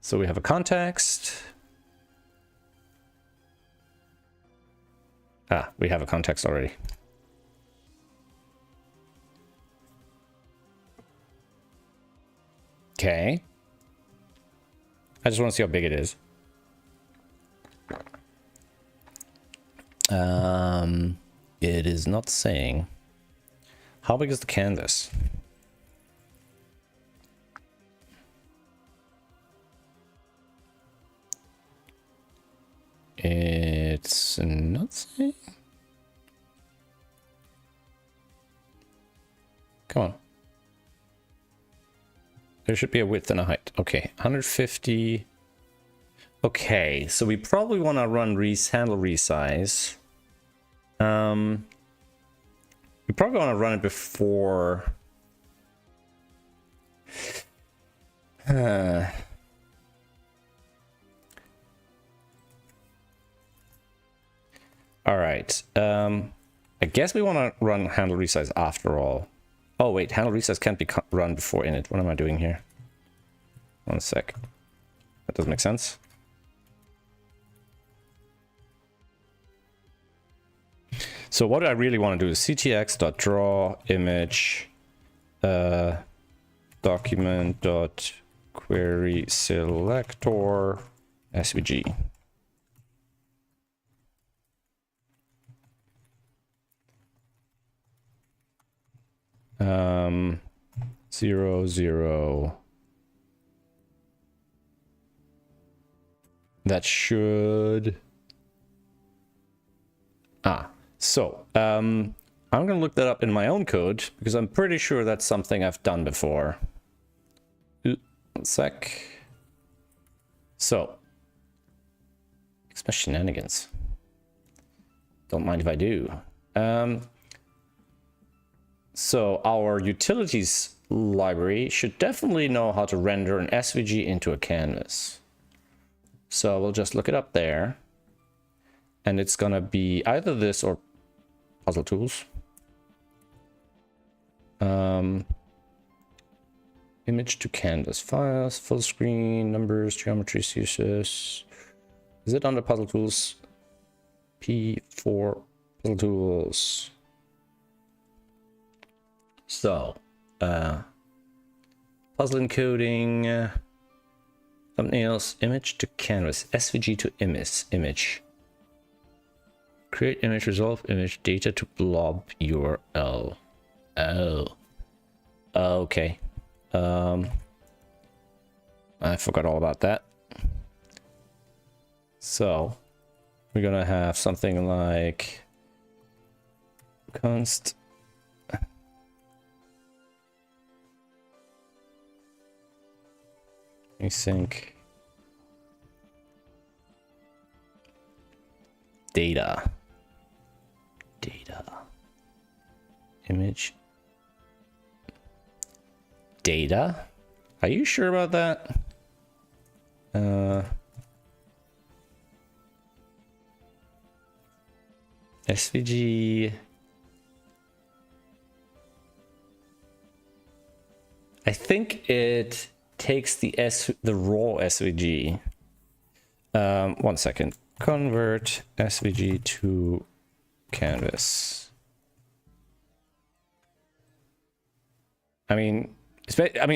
So we have a context. Ah, we have a context already. Okay. I just want to see how big it is. It is not saying. How big is the canvas? It's not saying. Come on. There should be a width and a height. Okay, 150. Okay, so we probably want to run handle resize. We probably want to run it before. All right. I guess we want to run handle resize after all. Oh wait, handle resize can't be run before init. What am I doing here? One sec. That doesn't make sense. So what I really want to do is ctx.draw image document.query selector svg. 0, 0. That should... So, I'm gonna look that up in my own code, because I'm pretty sure that's something I've done before. One sec. So, expect shenanigans. Don't mind if I do. So, our utilities library should definitely know how to render an SVG into a canvas. So, we'll just look it up there. And it's gonna be either this or puzzle tools. Image to canvas files, full screen, numbers, geometry, CSS. Is it under puzzle tools? P4 puzzle tools. So, puzzle encoding, thumbnails, image to canvas, SVG to image. Create image, resolve image, data to blob URL. Oh. Okay. I forgot all about that. So, we're gonna have something like const async data image data. Are you sure about that? SVG. I think it takes the raw SVG. 1 second. Convert SVG to canvas. I mean,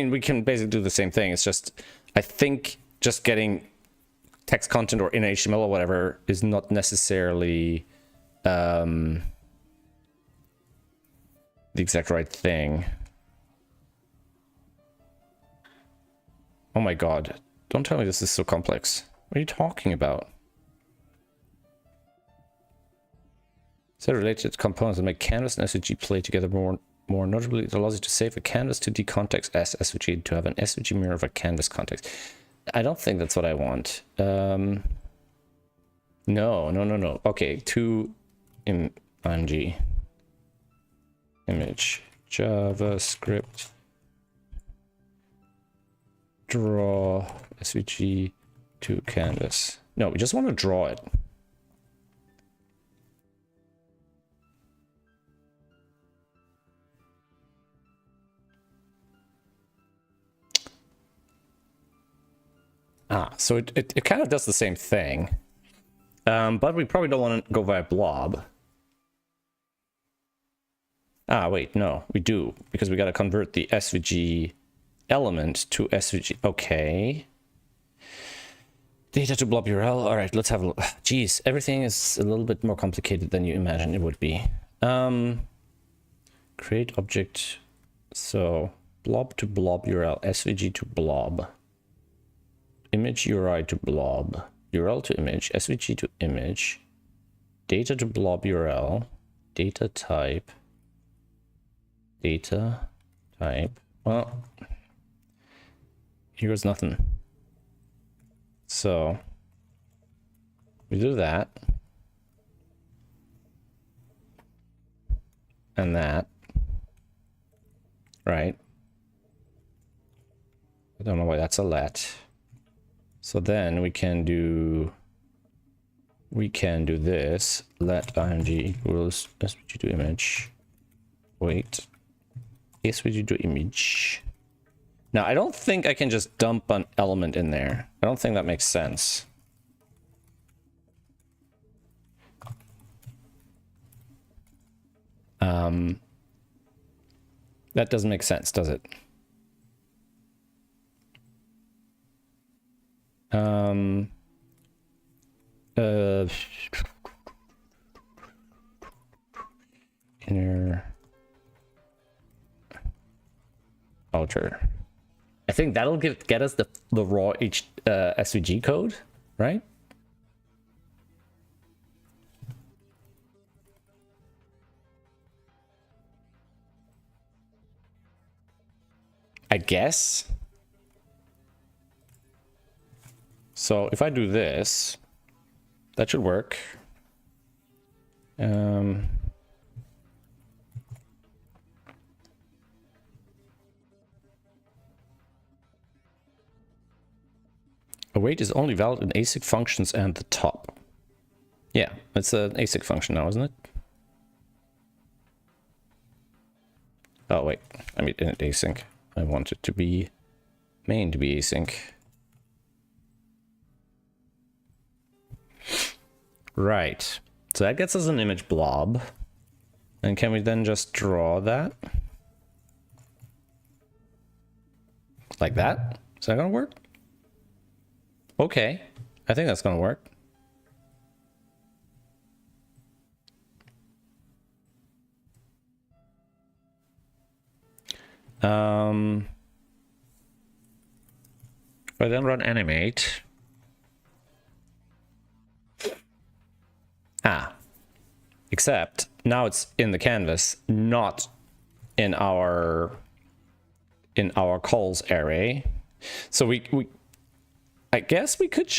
we can basically do the same thing. It's just, I think just getting text content or in HTML or whatever is not necessarily the exact right thing. Oh my god. Don't tell me this is so complex. What are you talking about? Set related components that make canvas and SVG play together more notably. It allows you to save a canvas to decontext as SVG to have an SVG mirror of a canvas context. I don't think that's what I want. No. Okay, to img image JavaScript draw SVG to canvas. No, we just want to draw it. So it kind of does the same thing. But we probably don't want to go via blob. Wait, no, we do, because we got to convert the SVG element to SVG. Okay. Data to blob URL. All right, let's have a look. Jeez, everything is a little bit more complicated than you imagine it would be. Create object. So blob to blob URL, SVG to blob. Image URI to blob, URL to image, SVG to image, data to blob URL, data type. Well, here goes nothing. So we do that and that, right? I don't know why that's a let. So then we can do this, let img equals svg to image, wait, svg to image. Now I don't think I can just dump an element in there. I don't think that makes sense. That doesn't make sense, does it? Inner outer. I think that'll get us the raw SVG code, right? I guess. So if I do this, that should work. Await is only valid in async functions and the top. Yeah, it's an async function now, isn't it? Oh wait, I mean in async. I want it to be main to be async. Right. So that gets us an image blob. And can we then just draw that? Like that? Is that gonna work? Okay. I think that's gonna work. If I then run animate. Except now it's in the canvas, not in our calls array. So I guess we could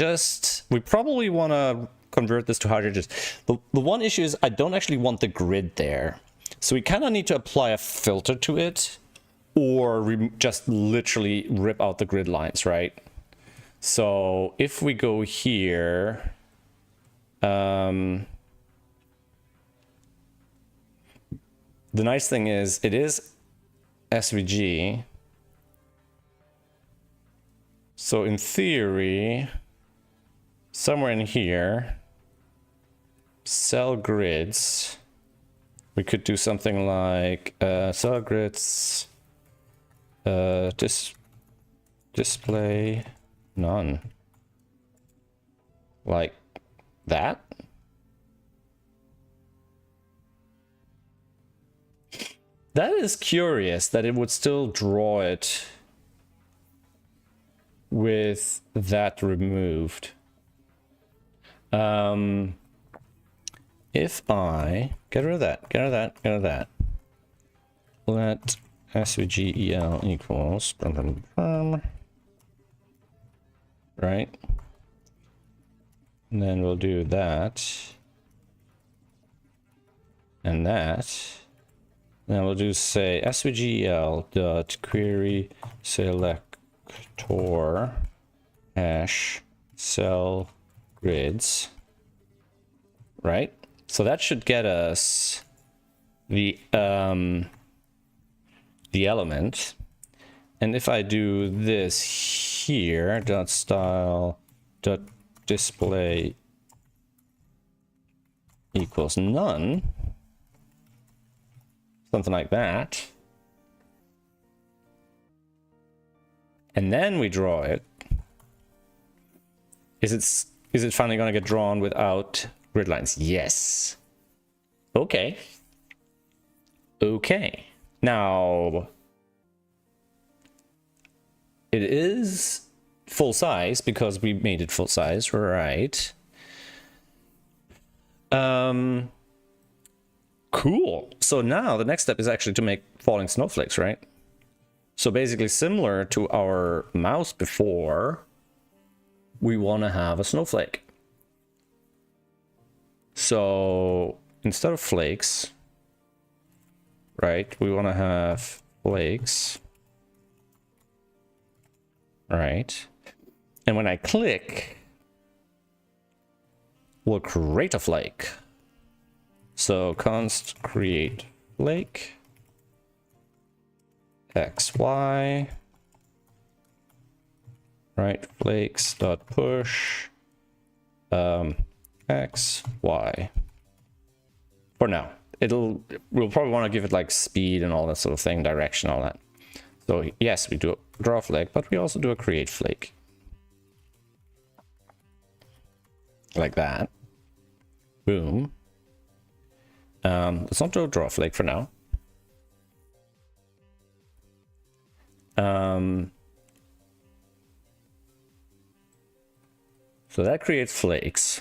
we probably want to convert this to hard edges. The one issue is I don't actually want the grid there. So we kind of need to apply a filter to it, or just literally rip out the grid lines, right? So if we go here, the nice thing is it is SVG. So in theory, somewhere in here, cell grids, we could do something like cell grids, display none. Like that. That is curious that it would still draw it with that removed. If I get rid of that, get rid of that, get rid of that. Let SVGEL equals right? And then we'll do that and that. Then we'll do say SVGEL dot query selector hash cell grids, right? So that should get us the element. And if I do this here, dot style dot display equals none, something like that, and then we draw it, is it finally going to get drawn without grid lines? Yes. Okay. Okay. Now it is full size because we made it full size, right? Cool. So now the next step is actually to make falling snowflakes, right? So basically similar to our mouse before, we want to have a snowflake. So instead of flakes, right, we want to have flakes, right? And when I click, we'll create a flake. So const create flake xy, right? Flakes dot push xy. For now, we'll probably want to give it like speed and all that sort of thing, direction, all that. So yes, we do a draw flake, but we also do a create flake, like that. Boom. Let's not do a draw flake for now. So that creates flakes.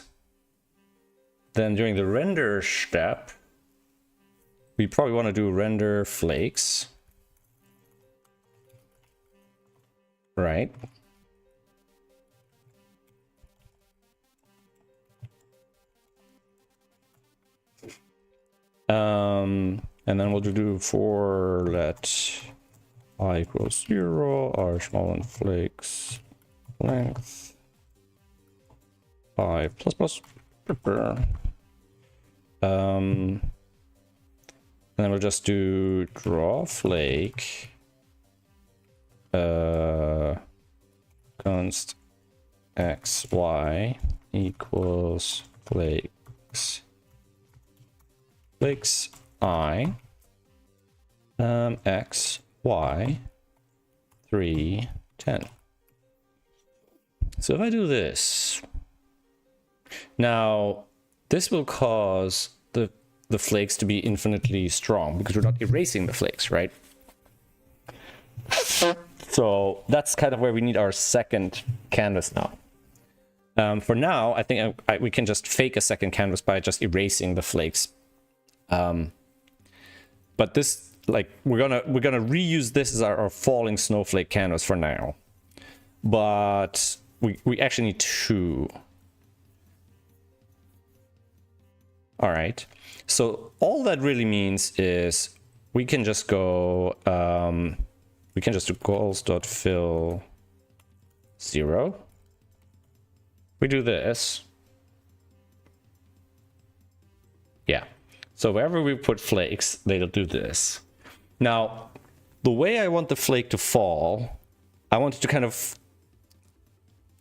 Then during the render step, we probably want to do render flakes. Right. And then we'll do for let I equals 0, r small and flakes length I plus plus. And then we'll just do draw flake const x y equals flakes I x y 3 10. So if I do this now, this will cause the flakes to be infinitely strong because we're not erasing the flakes, right? So that's kind of where we need our second canvas now. For now, I think we can just fake a second canvas by just erasing the flakes. But this, like, we're gonna reuse this as our falling snowflake canvas for now. But we actually need two. All right. So all that really means is we can just go. We can just do goals.fill 0. We do this. Yeah. So wherever we put flakes, they'll do this. Now, the way I want the flake to fall, I want it to kind of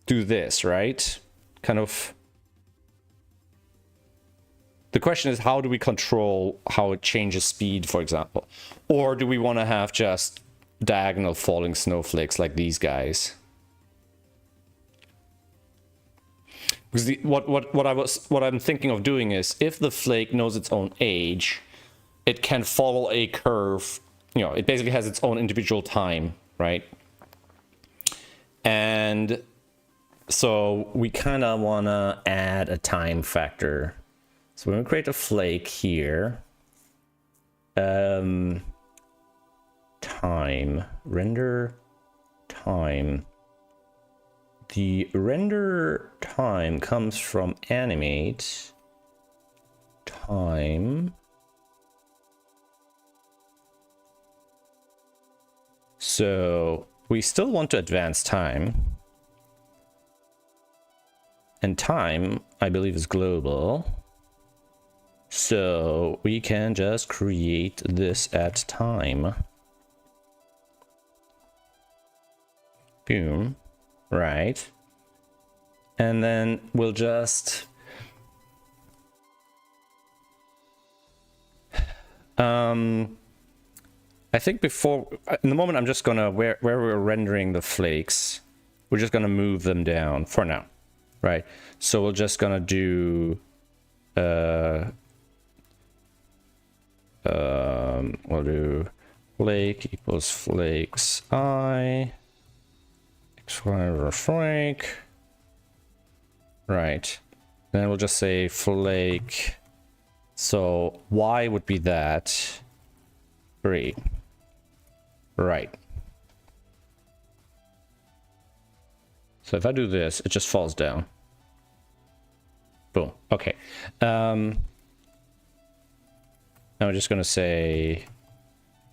do this, right? Kind of. The question is, how do we control how it changes speed, for example? Or do we want to have just diagonal falling snowflakes like these guys? Because what I'm thinking of doing is, if the flake knows its own age, it can follow a curve. You know, it basically has its own individual time, right? And so we kind of want to add a time factor. So we're going to create a flake here. Time, render time. The render time comes from animate time. So we still want to advance time. And time, I believe, is global. So we can just create this at time. Boom. Right. And then we'll just I think before, in the moment, I'm just gonna where we're rendering the flakes, we're just gonna move them down for now, right? So we're just gonna do we'll do flake equals flakes I x y flake, right? Then we'll just say flake. So y would be that 3, right? So if I do this, it just falls down. Boom. Okay. Now we're just gonna say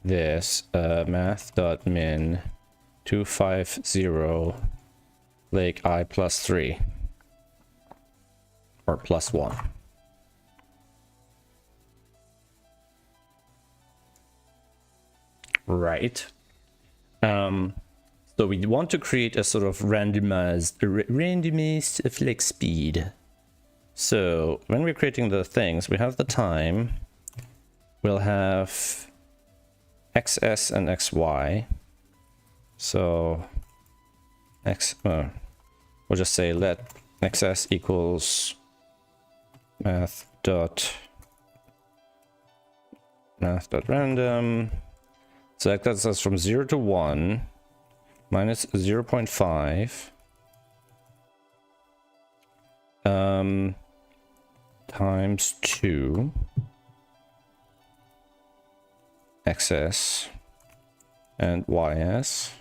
this math.min 250 flake I plus 3 or plus 1. Right. So we want to create a sort of randomized flake speed. So when we're creating the things, we have the time. We'll have xs and xy. So we'll just say let xs equals math.random. So that gets us from 0 to 1. minus 0.5 times 2 xs and ys.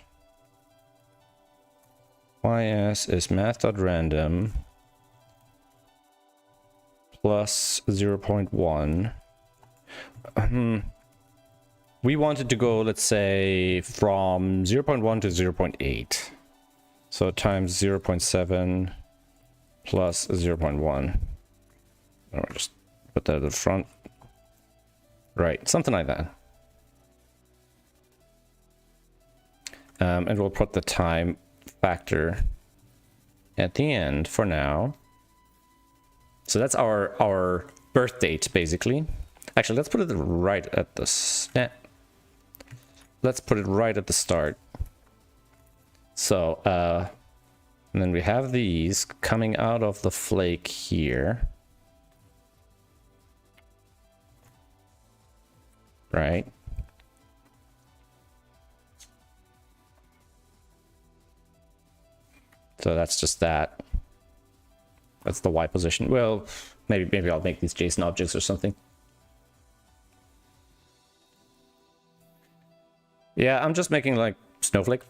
Ys is math.random plus 0.1. We wanted to go, let's say, from 0.1 to 0.8. So times 0.7 plus 0.1. I'll just put that at the front. Right, something like that. And we'll put the time factor at the end for now. So that's our birth date, basically. Actually, let's put it right at the let's put it right at the start. So and then we have these coming out of the flake here, right? So that's just that. That's the Y position. Well, maybe I'll make these JSON objects or something. Yeah, I'm just making like snowflake.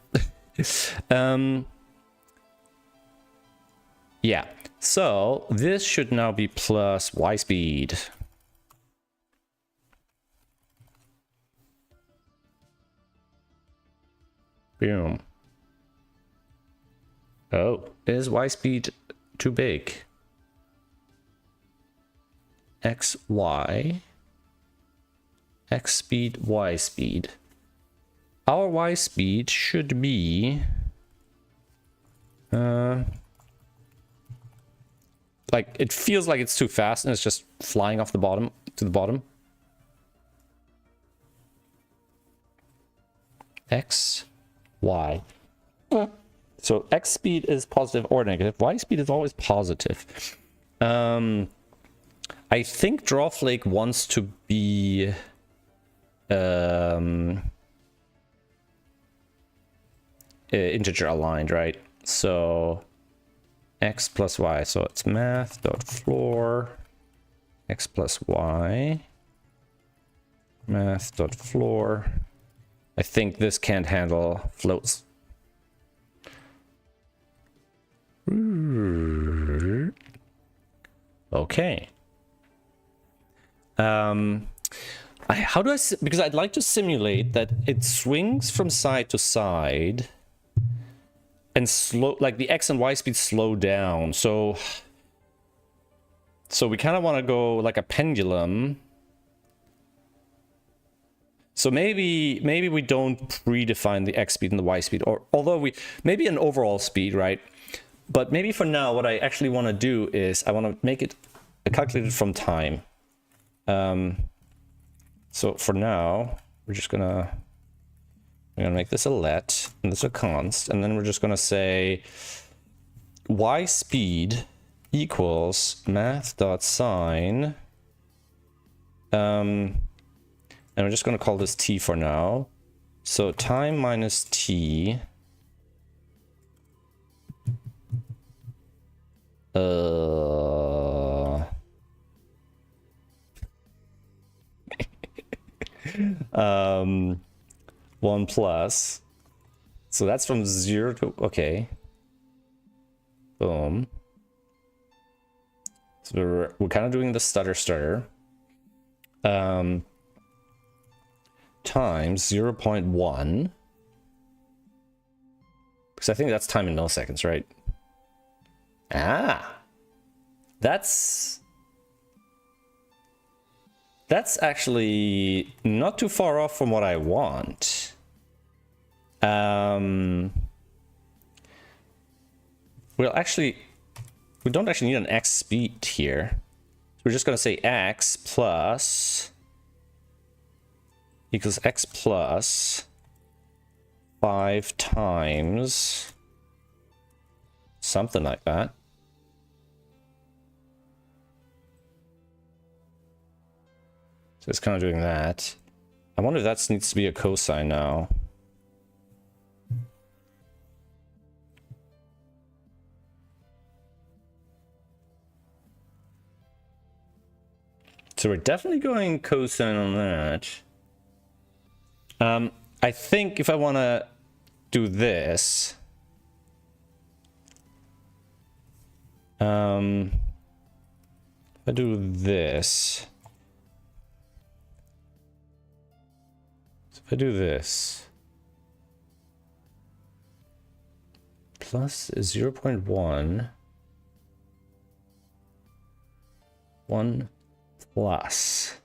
Yeah, so this should now be plus Y speed. Boom. Oh, is Y speed too big? X, Y. X speed, Y speed. Our Y speed should be... like, it feels like it's too fast and it's just flying off the bottom to the bottom. X, Y. So X speed is positive or negative. Y speed is always positive. I think Drawflake wants to be integer aligned, right? So X plus Y. So it's math.floor X plus Y. Math.floor. I think this can't handle floats. Okay. How do I, because I'd like to simulate that it swings from side to side and slow, like the X and Y speed slow down. So we kind of want to go like a pendulum. So maybe we don't predefine the X speed and the Y speed, or although maybe an overall speed, right? But maybe for now, what I actually want to do is I want to make it calculated from time. So for now, we're gonna make this a let and this a const, and then we're just gonna say Y speed equals math.sine. And we're just gonna call this t for now. So time minus t. One plus. So that's from 0 to, okay. Boom. So we're kind of doing the stutter. Times 0.1. Because I think that's time in milliseconds, right? Ah, that's actually not too far off from what I want. Well, actually, we don't actually need an X speed here. So we're just going to say X plus equals X plus 5 times something like that. So it's kind of doing that. I wonder if that needs to be a cosine now. So we're definitely going cosine on that. I think if I want to do this, if I do this, so if I do this, plus is 0.1, 1 plus.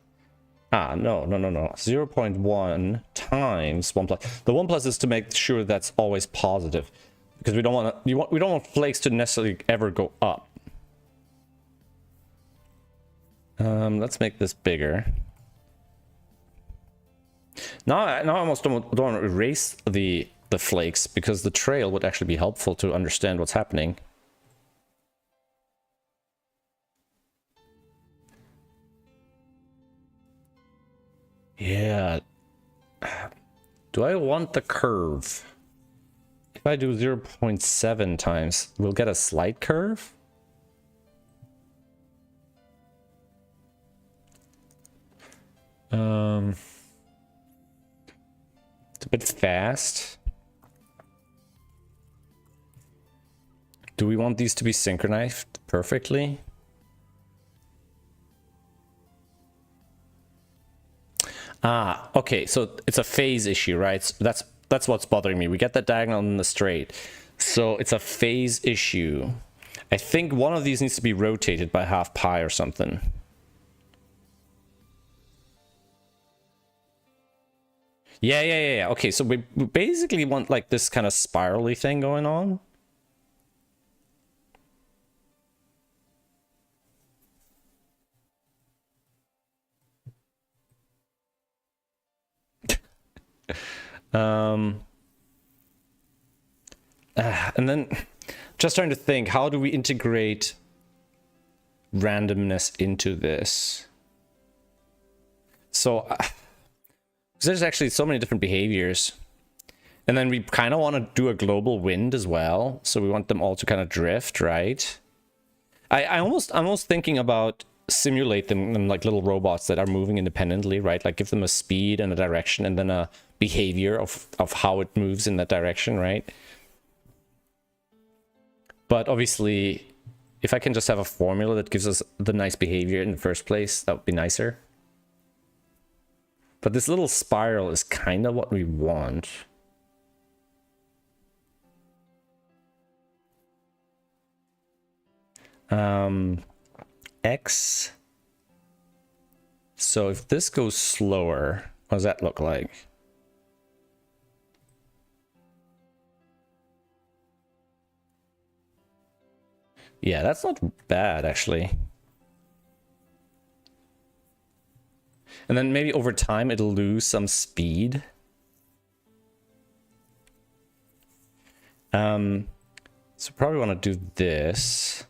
No. 0.1 times 1 plus. The 1 plus is to make sure that's always positive, because we don't want to. We don't want flakes to necessarily ever go up. Let's make this bigger. Now I almost don't want to erase the flakes, because the trail would actually be helpful to understand what's happening. Yeah. Do I want the curve? If I do 0.7 times, we'll get a slight curve? It's a bit fast. Do we want these to be synchronized perfectly? Okay, so it's a phase issue, right? So that's what's bothering me. We get that diagonal in the straight. So it's a phase issue. I think one of these needs to be rotated by half pi or something. Yeah. Okay, so we basically want like this kind of spirally thing going on. And then just trying to think, how do we integrate randomness into this? So there's actually so many different behaviors. And then we kind of want to do a global wind as well. So we want them all to kind of drift, right? I'm almost thinking about simulate them in like little robots that are moving independently, right? Like give them a speed and a direction and then a behavior of how it moves in that direction, right? But obviously, if I can just have a formula that gives us the nice behavior in the first place, that would be nicer. But this little spiral is kind of what we want. X. So if this goes slower, what does that look like? Yeah, that's not bad, actually. And then maybe over time it'll lose some speed. So probably want to do this.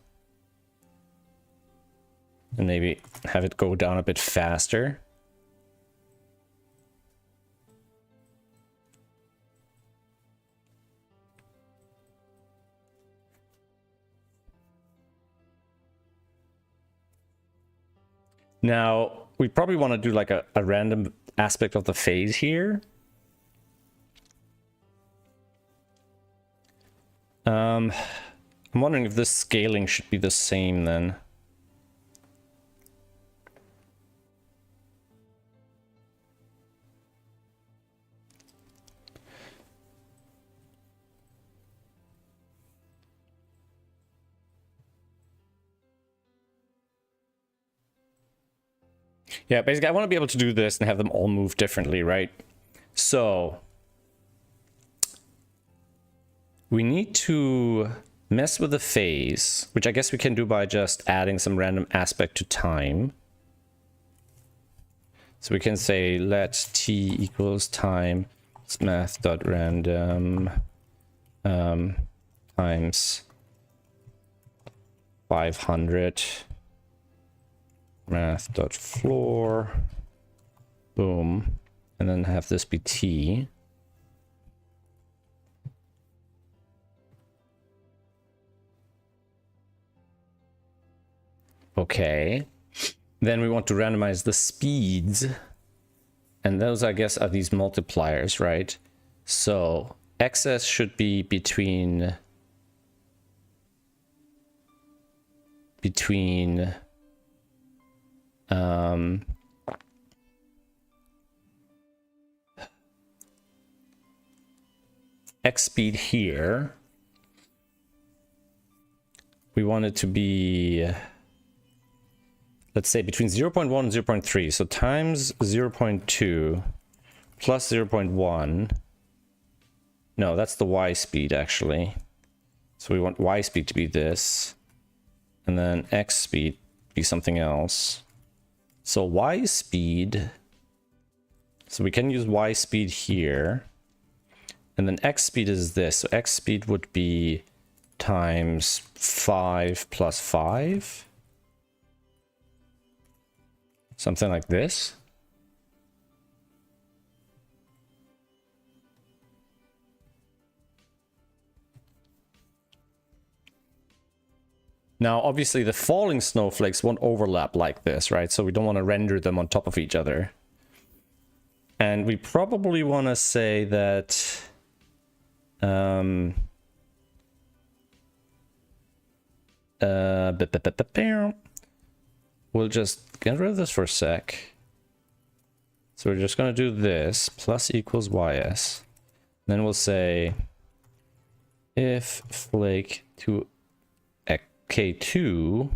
And maybe have it go down a bit faster. Now, we probably want to do like a random aspect of the phase here. I'm wondering if this scaling should be the same then. Yeah, basically I want to be able to do this and have them all move differently, right? So we need to mess with the phase, which I guess we can do by just adding some random aspect to time. So we can say let t equals time math.random times 500 math.floor, boom, and then have this be t. Okay, Then we want to randomize the speeds. And those, I guess, are these multipliers, right? So xs should be between x speed here. We want it to be, let's say, between 0.1 and 0.3. So times 0.2 plus 0.1. No, that's the y speed, actually. So we want y speed to be this. And then x speed be something else. So y speed. So we can use y speed here. And then x speed is this. So x speed would be times 5 plus 5. Something like this. Now, obviously, the falling snowflakes won't overlap like this, right? So we don't want to render them on top of each other. And we probably want to say that we'll just get rid of this for a sec. So we're just going to do this, plus equals ys. Then we'll say if flake to k2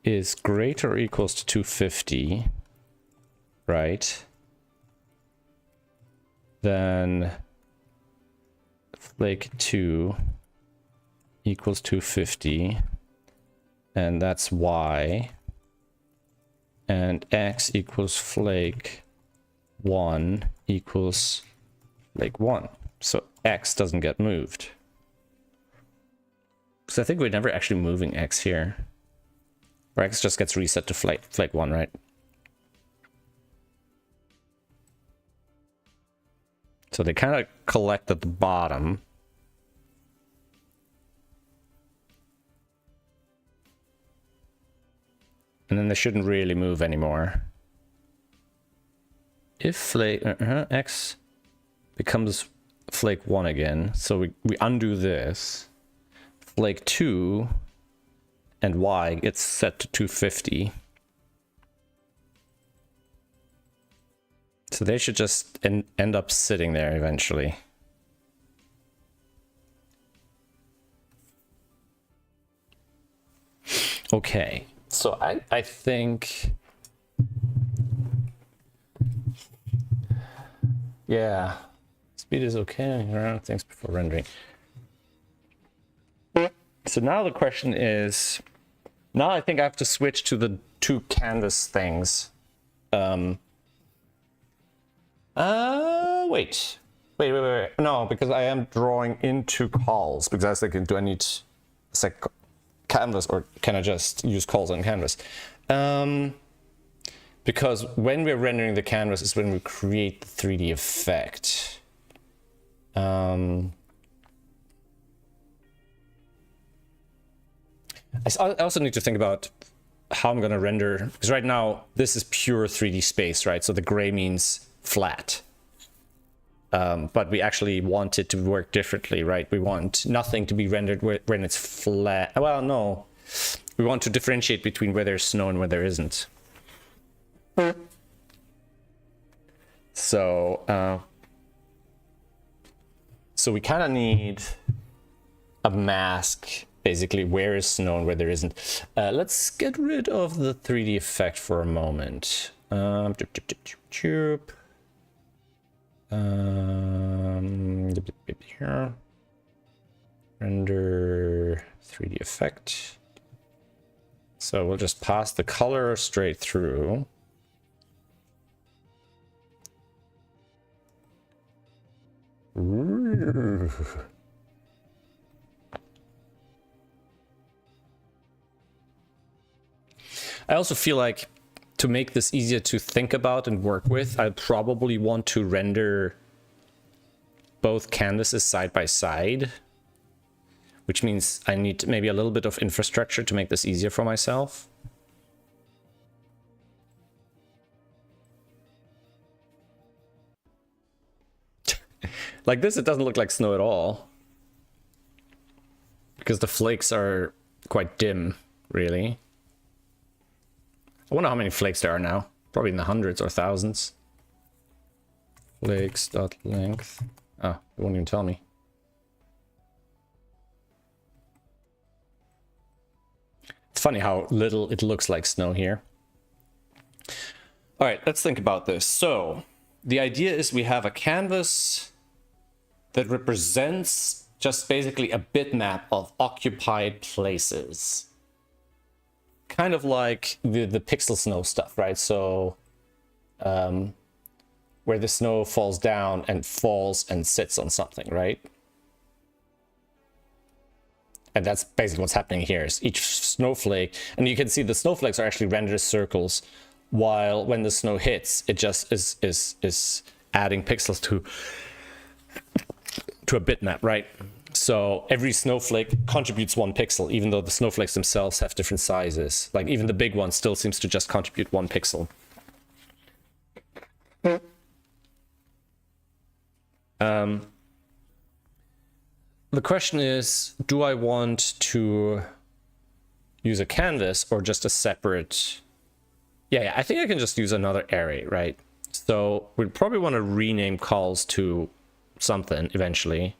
is greater or equals to 250, right? Then flake 2 equals 250, and that's y. And x equals flake 1 equals flake 1. So x doesn't get moved. Because I think we're never actually moving x here. Or x just gets reset to flake 1, right? So they kind of collect at the bottom. And then they shouldn't really move anymore. If flake x becomes flake 1 again, so we undo this. Flake 2 and y gets set to 250. So they should just end up sitting there eventually. Okay, so I think, yeah, speed is okay. Around things before rendering. So now the question is, now I think I have to switch to the two canvas things. Wait. No, because I am drawing into calls, because I was thinking, do I need a canvas or can I just use calls on canvas? Because when we're rendering the canvas is when we create the 3D effect. I also need to think about how I'm going to render, because right now this is pure 3D space, right? So the gray means flat. But we actually want it to work differently, right? We want nothing to be rendered when it's flat. Well, no. We want to differentiate between where there's snow and where there isn't. So we kind of need a mask, basically, where is snow and where there isn't. Let's get rid of the 3D effect for a moment. Here. Render 3D effect. So we'll just pass the color straight through. Ooh. I also feel like to make this easier to think about and work with, I probably want to render both canvases side by side, which means I need maybe a little bit of infrastructure to make this easier for myself. Like this, it doesn't look like snow at all, because the flakes are quite dim, really. I wonder how many flakes there are now. Probably in the hundreds or thousands. Flakes.length. Oh, it won't even tell me. It's funny how little it looks like snow here. All right, let's think about this. So the idea is we have a canvas that represents just basically a bitmap of occupied places. Kind of like the pixel snow stuff, right? So where the snow falls down and falls and sits on something, right? And that's basically what's happening here, is each snowflake, and you can see the snowflakes are actually rendered as circles, while when the snow hits, it just is adding pixels to a bitmap, right? So every snowflake contributes 1 pixel, even though the snowflakes themselves have different sizes. Like even the big one still seems to just contribute 1 pixel. The question is, do I want to use a canvas or just a separate... Yeah, I think I can just use another array, right? So we'd probably want to rename calls to something eventually.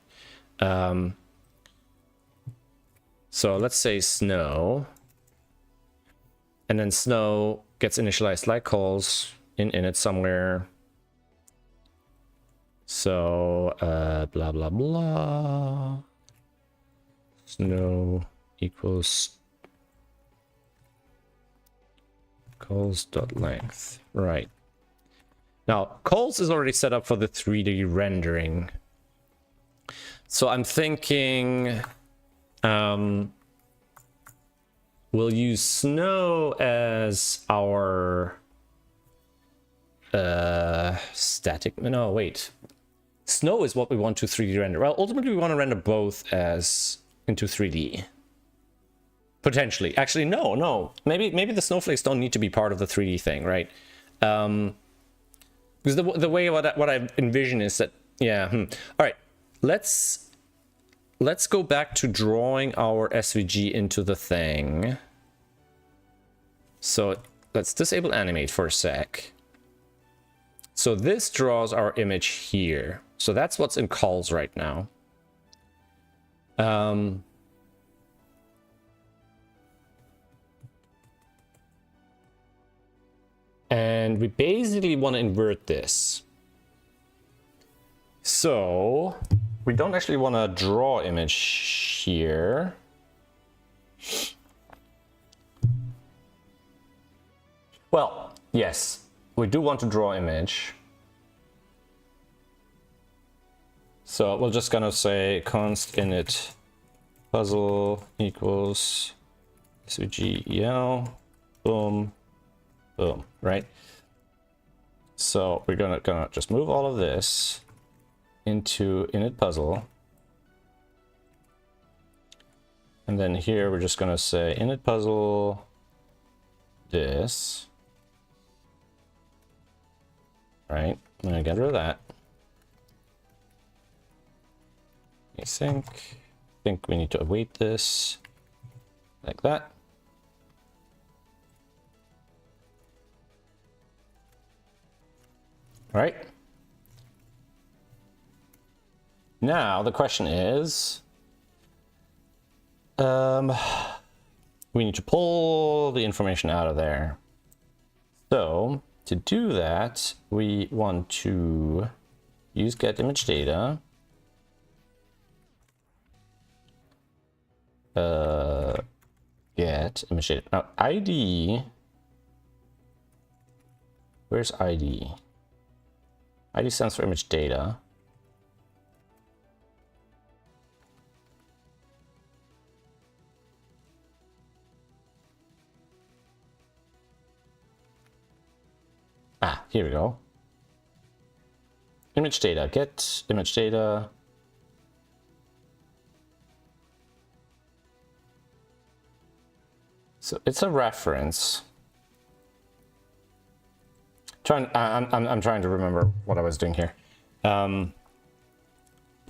So let's say snow, and then snow gets initialized like calls in init somewhere. So blah blah blah, snow equals calls.length. Right, now calls is already set up for the 3D rendering. So I'm thinking we'll use snow as our static. No, wait. Snow is what we want to 3D render. Well, ultimately we want to render both as into 3D. Potentially. Actually, no. Maybe the snowflakes don't need to be part of the 3D thing, right? Because the way what I envision is that, yeah. All right. Let's go back to drawing our SVG into the thing. So let's disable animate for a sec. So this draws our image here. So that's what's in calls right now. And we basically want to invert this. So we don't actually want to draw image here. Well, yes, we do want to draw image. So we're just gonna say const init puzzle equals svg boom, boom, right? So we're gonna just move all of this into init puzzle, and then here we're just gonna say init puzzle this, right? I'm gonna get rid of that. I think we need to await this like that. All right. Now the question is, we need to pull the information out of there. So to do that, we want to use get image data. Get image data. Now ID, where's ID? ID stands for image data. here we go. Image data, get image data. So it's a reference. I'm trying to remember what I was doing here.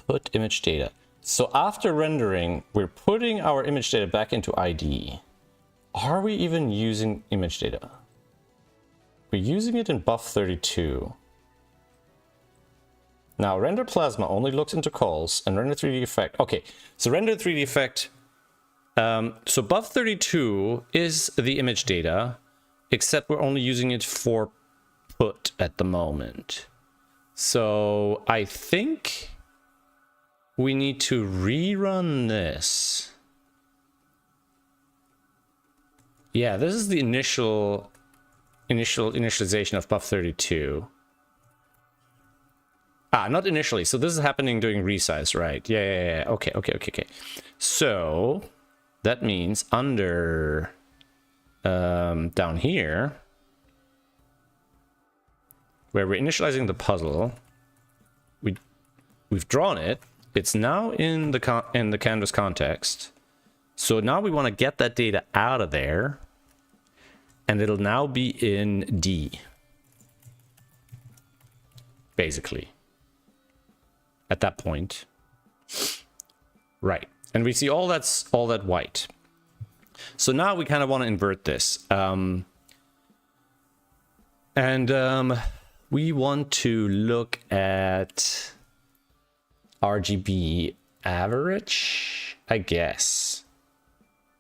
Put image data. So after rendering, we're putting our image data back into ID. Are we even using image data? We're using it in buff32. Now render plasma only looks into calls and render 3D effect. Okay, so render 3D effect. So buff32 is the image data, except we're only using it for put at the moment. So I think we need to rerun this. Yeah, this is the initialization of buff32. Ah, not initially. So this is happening during resize, right? Yeah. Okay. So that means under down here, where we're initializing the puzzle, we've drawn it. It's now in the canvas context. So now we want to get that data out of there, and it'll now be in D, basically. At that point, right? And we see all that white. So now we kind of want to invert this, we want to look at RGB average, I guess.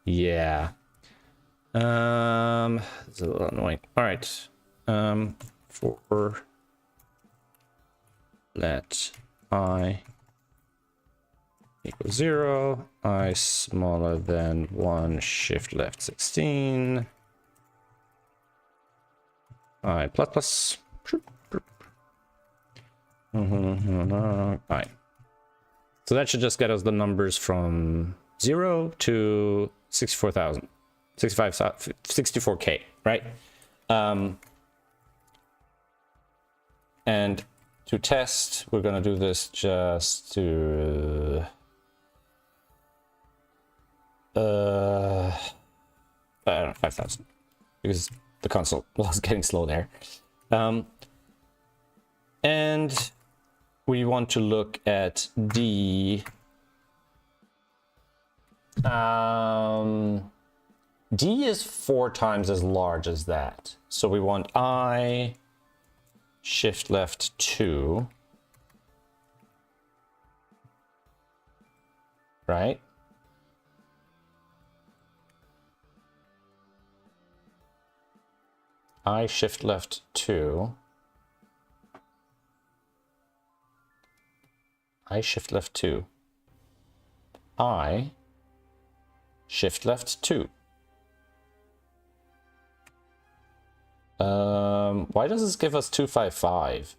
Yeah. It's a little annoying. All right. For let I equals 0, I smaller than 1, shift left 16, I plus. Alright. So that should just get us the numbers from 0 to 64,000. 64K, right? And to test, we're gonna do this just to 5,000, because the console was getting slow there. And we want to look at D. D is 4 times as large as that. So we want I shift left 2. Right? I shift left 2. I shift left 2. I shift left 2. Why does this give us 255?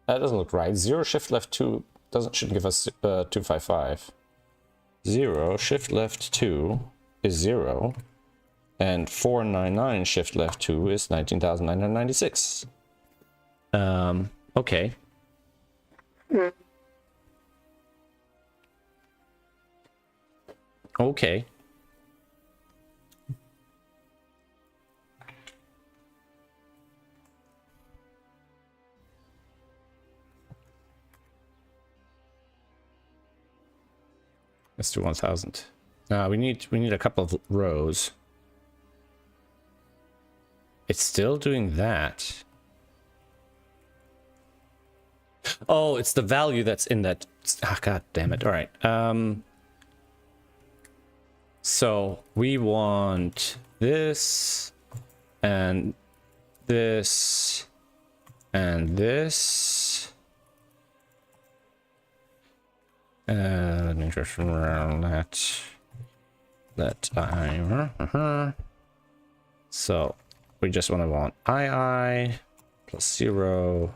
That doesn't look right. 0 shift left 2 shouldn't give us 255. 0 shift left 2 is 0. And 499 shift left 2 is 19,996. Okay. Okay. Let's do 1,000. We need a couple of rows. It's still doing that. Oh, it's the value that's in that. Ah, God damn it. All right. So we want this and this and this. Let me just run that I. So we just want I plus 0.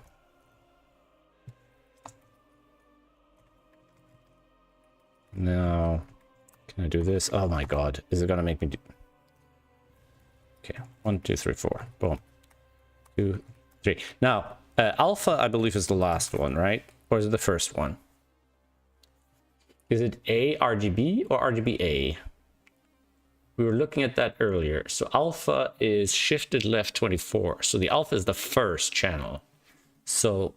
Now, can I do this? Oh my God, is it gonna make me do? Okay, 1, 2, 3, 4. Boom. 2, 3. Now, alpha, I believe, is the last one, right? Or is it the first one? Is it A RGB or RGBA? We were looking at that earlier. So alpha is shifted left 24. So the alpha is the first channel. So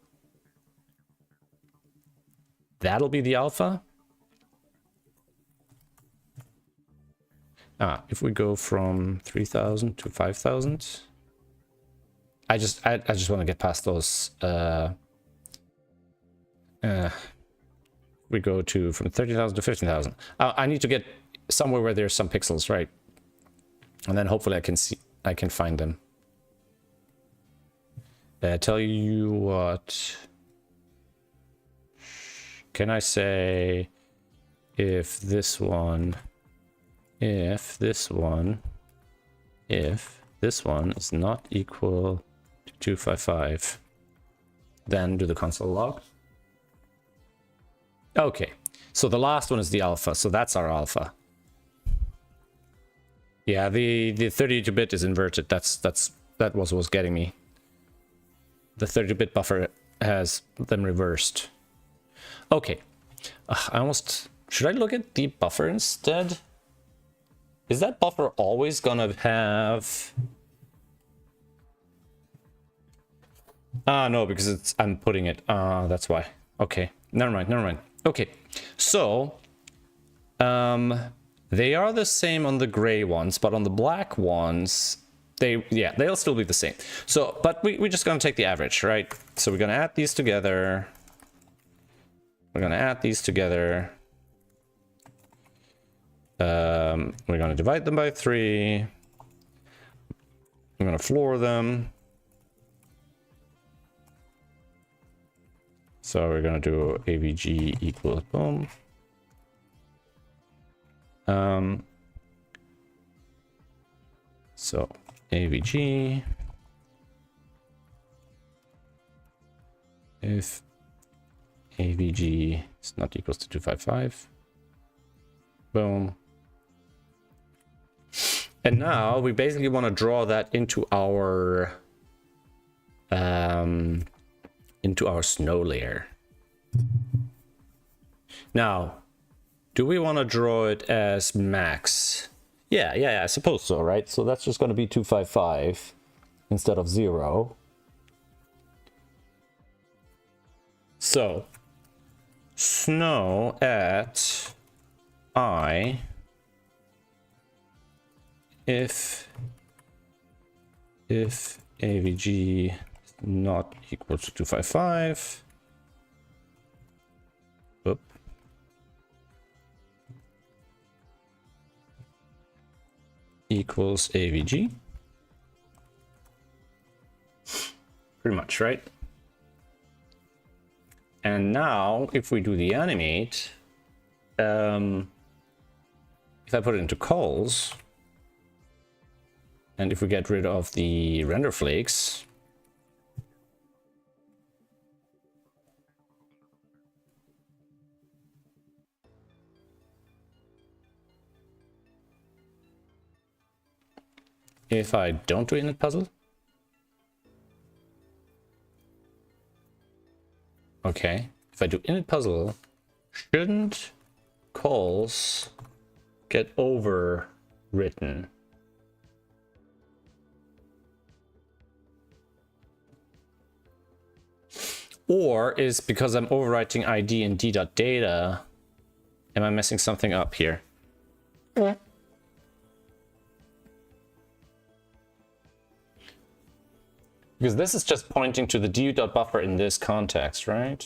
that'll be the alpha. If we go from 3000 to 5000, I just want to get past those. We go to from 30,000 to 15,000. I need to get somewhere where there's some pixels, right? And then hopefully I can find them. Tell you what. Can I say if this one is not equal to 255, then do the console log. Okay, so the last one is the alpha, so that's our alpha. Yeah, the 32-bit is inverted. That was what was getting me. The 30-bit buffer has them reversed. Okay, should I look at the buffer instead? Is that buffer always gonna have? No, because I'm putting it. That's why. Okay, never mind. Okay, so they are the same on the gray ones, but on the black ones, they'll still be the same. So, but we're just gonna take the average, right? So we're gonna add these together. We're gonna divide them by 3. I'm gonna floor them. So we're gonna do AVG equals boom. So AVG, if AVG is not equals to 255, boom. And now we basically want to draw that into our snow layer. Now, do we want to draw it as max? Yeah, I suppose so, right? So that's just going to be 255 instead of 0. So, snow at I, if AVG is not equal to 255, equals AVG. Pretty much, right? And now, if we do the animate, if I put it into calls, and if we get rid of the render flakes, if I don't do init puzzle, okay, if I do init puzzle, shouldn't calls get overwritten? Or is because I'm overwriting ID and d.data, am I messing something up here? Yeah. Because this is just pointing to the du.buffer in this context, right?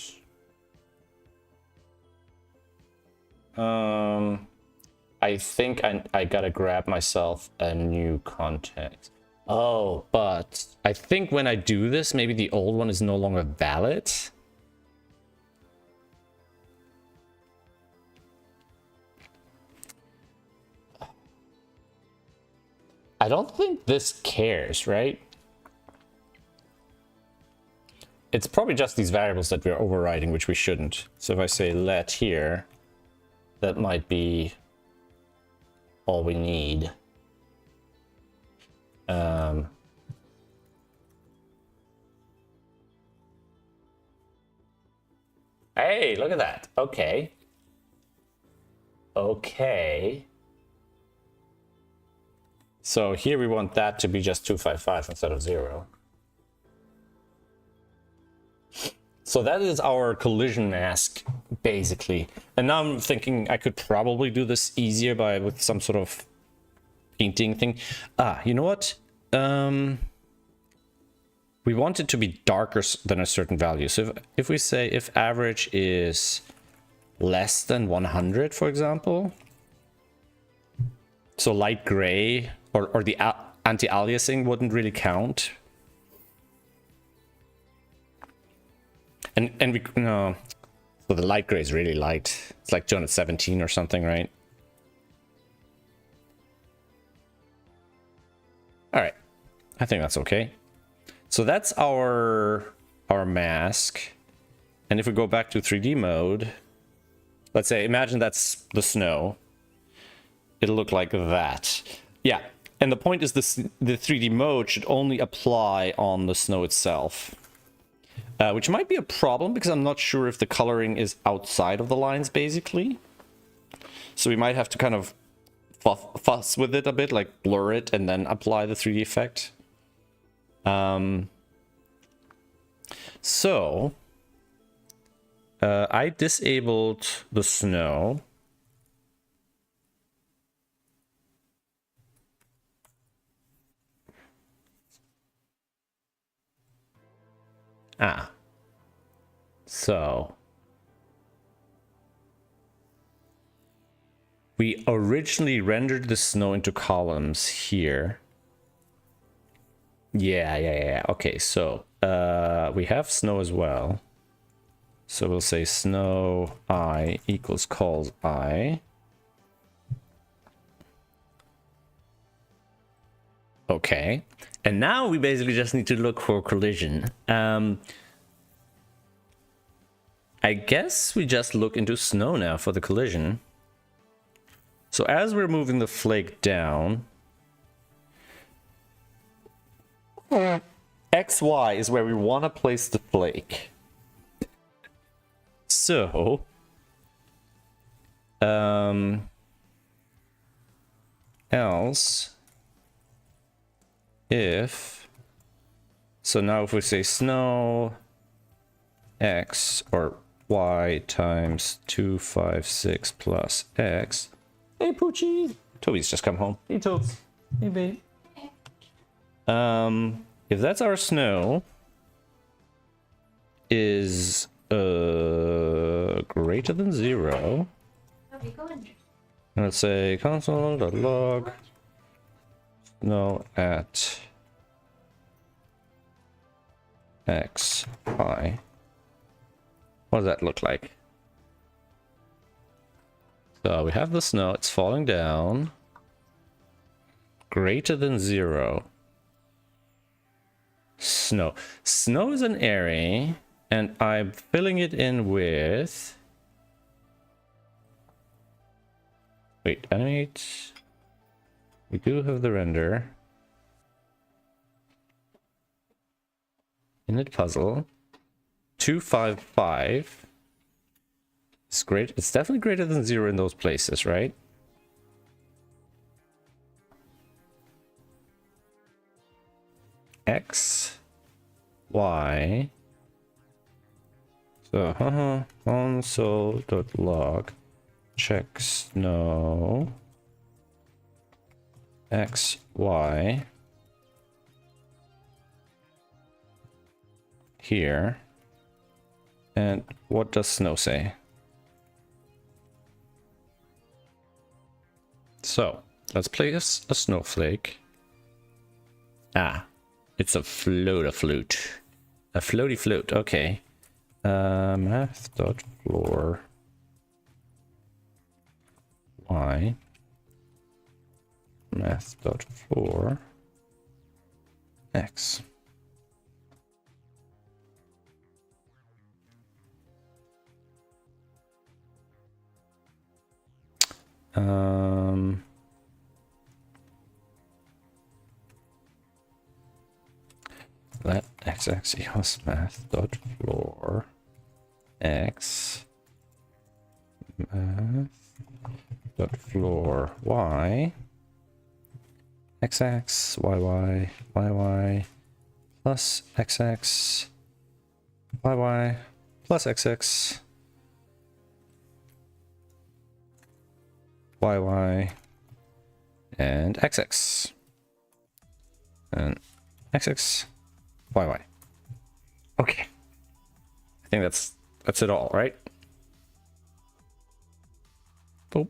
I think I gotta grab myself a new context. Oh, but I think when I do this, maybe the old one is no longer valid. I don't think this cares, right? It's probably just these variables that we're overriding, which we shouldn't. So if I say let here, that might be all we need. Hey, look at that. Okay. Okay. So here we want that to be just 255 instead of 0. So that is our collision mask, basically. And now I'm thinking I could probably do this easier with some sort of painting thing. You know what? We want it to be darker than a certain value. So if we say if average is less than 100, for example, so light gray or the anti-aliasing wouldn't really count. And we no, so the light gray is really light. It's like 217 or something, right? All right, I think that's okay. So that's our mask. And if we go back to 3D mode, let's say, imagine that's the snow. It'll look like that. Yeah, and the point is the 3D mode should only apply on the snow itself. Which might be a problem because I'm not sure if the coloring is outside of the lines, basically. So we might have to kind of fuss with it a bit, like blur it and then apply the 3D effect. So I disabled the snow. So we originally rendered the snow into columns here. Yeah. Okay, so we have snow as well. So we'll say snow I equals cols I. Okay, and now we basically just need to look for collision. I guess we just look into snow now for the collision. So as we're moving the flake down, XY is where we want to place the flake. So, else, if, so now if we say snow X or Y times 256 plus X. Hey Poochie! Toby's just come home. Hey Tobes. Hey babe. If that's our snow is greater than 0. Let's say console.log snow at X, Y. What does that look like? So we have the snow, it's falling down. Greater than 0. Snow. Snow is an array, and I'm filling it in with... Wait, animate. We do have the render. Init puzzle. 255. It's great. It's definitely greater than 0 in those places, right? X, Y. So, console.log check snow X, Y here. And what does snow say? So let's place a snowflake. It's a float-a-flute. A floaty float, okay. Math.floor Y math.floor X. Let x equals math.floor x dot floor y xx yy yy plus xx yy plus xx yy and xx and xx yy. Okay, I think that's it all, right? Boop.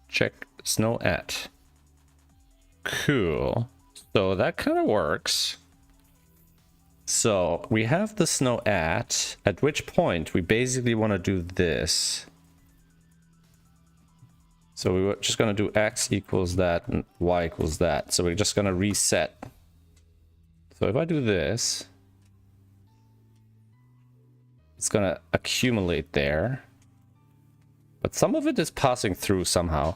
Check snow at. Cool. So that kind of works. So we have the snow at which point we basically want to do this. So we were just going to do x equals that and y equals that. So we're just going to reset. So if I do this, it's going to accumulate there. But some of it is passing through somehow.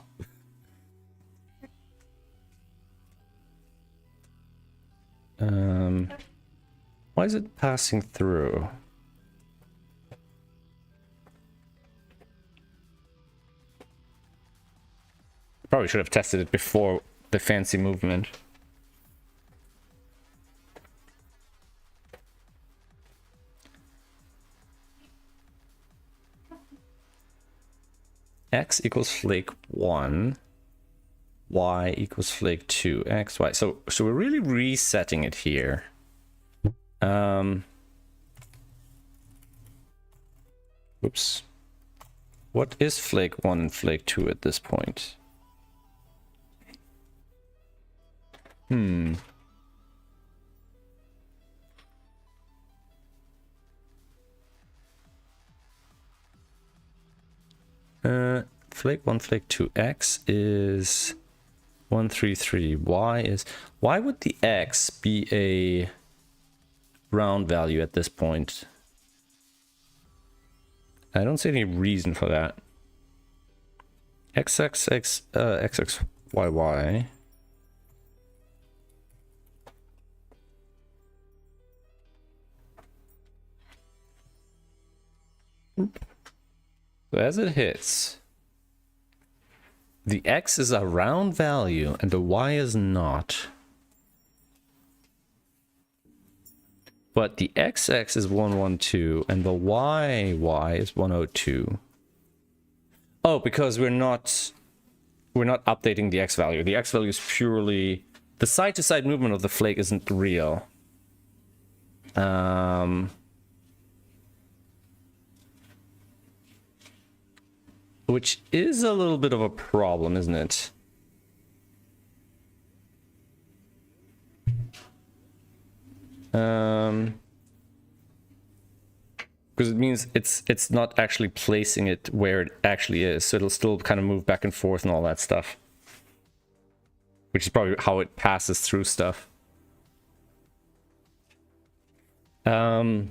Why is it passing through? Probably should have tested it before the fancy movement. X equals flake 1. Y equals flake 2. X, Y. So we're really resetting it here. Oops. What is flake 1 and flake 2 at this point? Flake 1, flake 2. X is 133. Y is... Why would the X be a round value at this point? I don't see any reason for that. XXX, XXYY. So as it hits, the X is a round value and the Y is not. But the XX is 112 and the YY is 102. Oh, because we're not updating the X value. The X value is purely the side-to-side movement of the flake isn't real. Which is a little bit of a problem, isn't it? Because it means it's not actually placing it where it actually is, so it'll still kind of move back and forth and all that stuff. Which is probably how it passes through stuff. The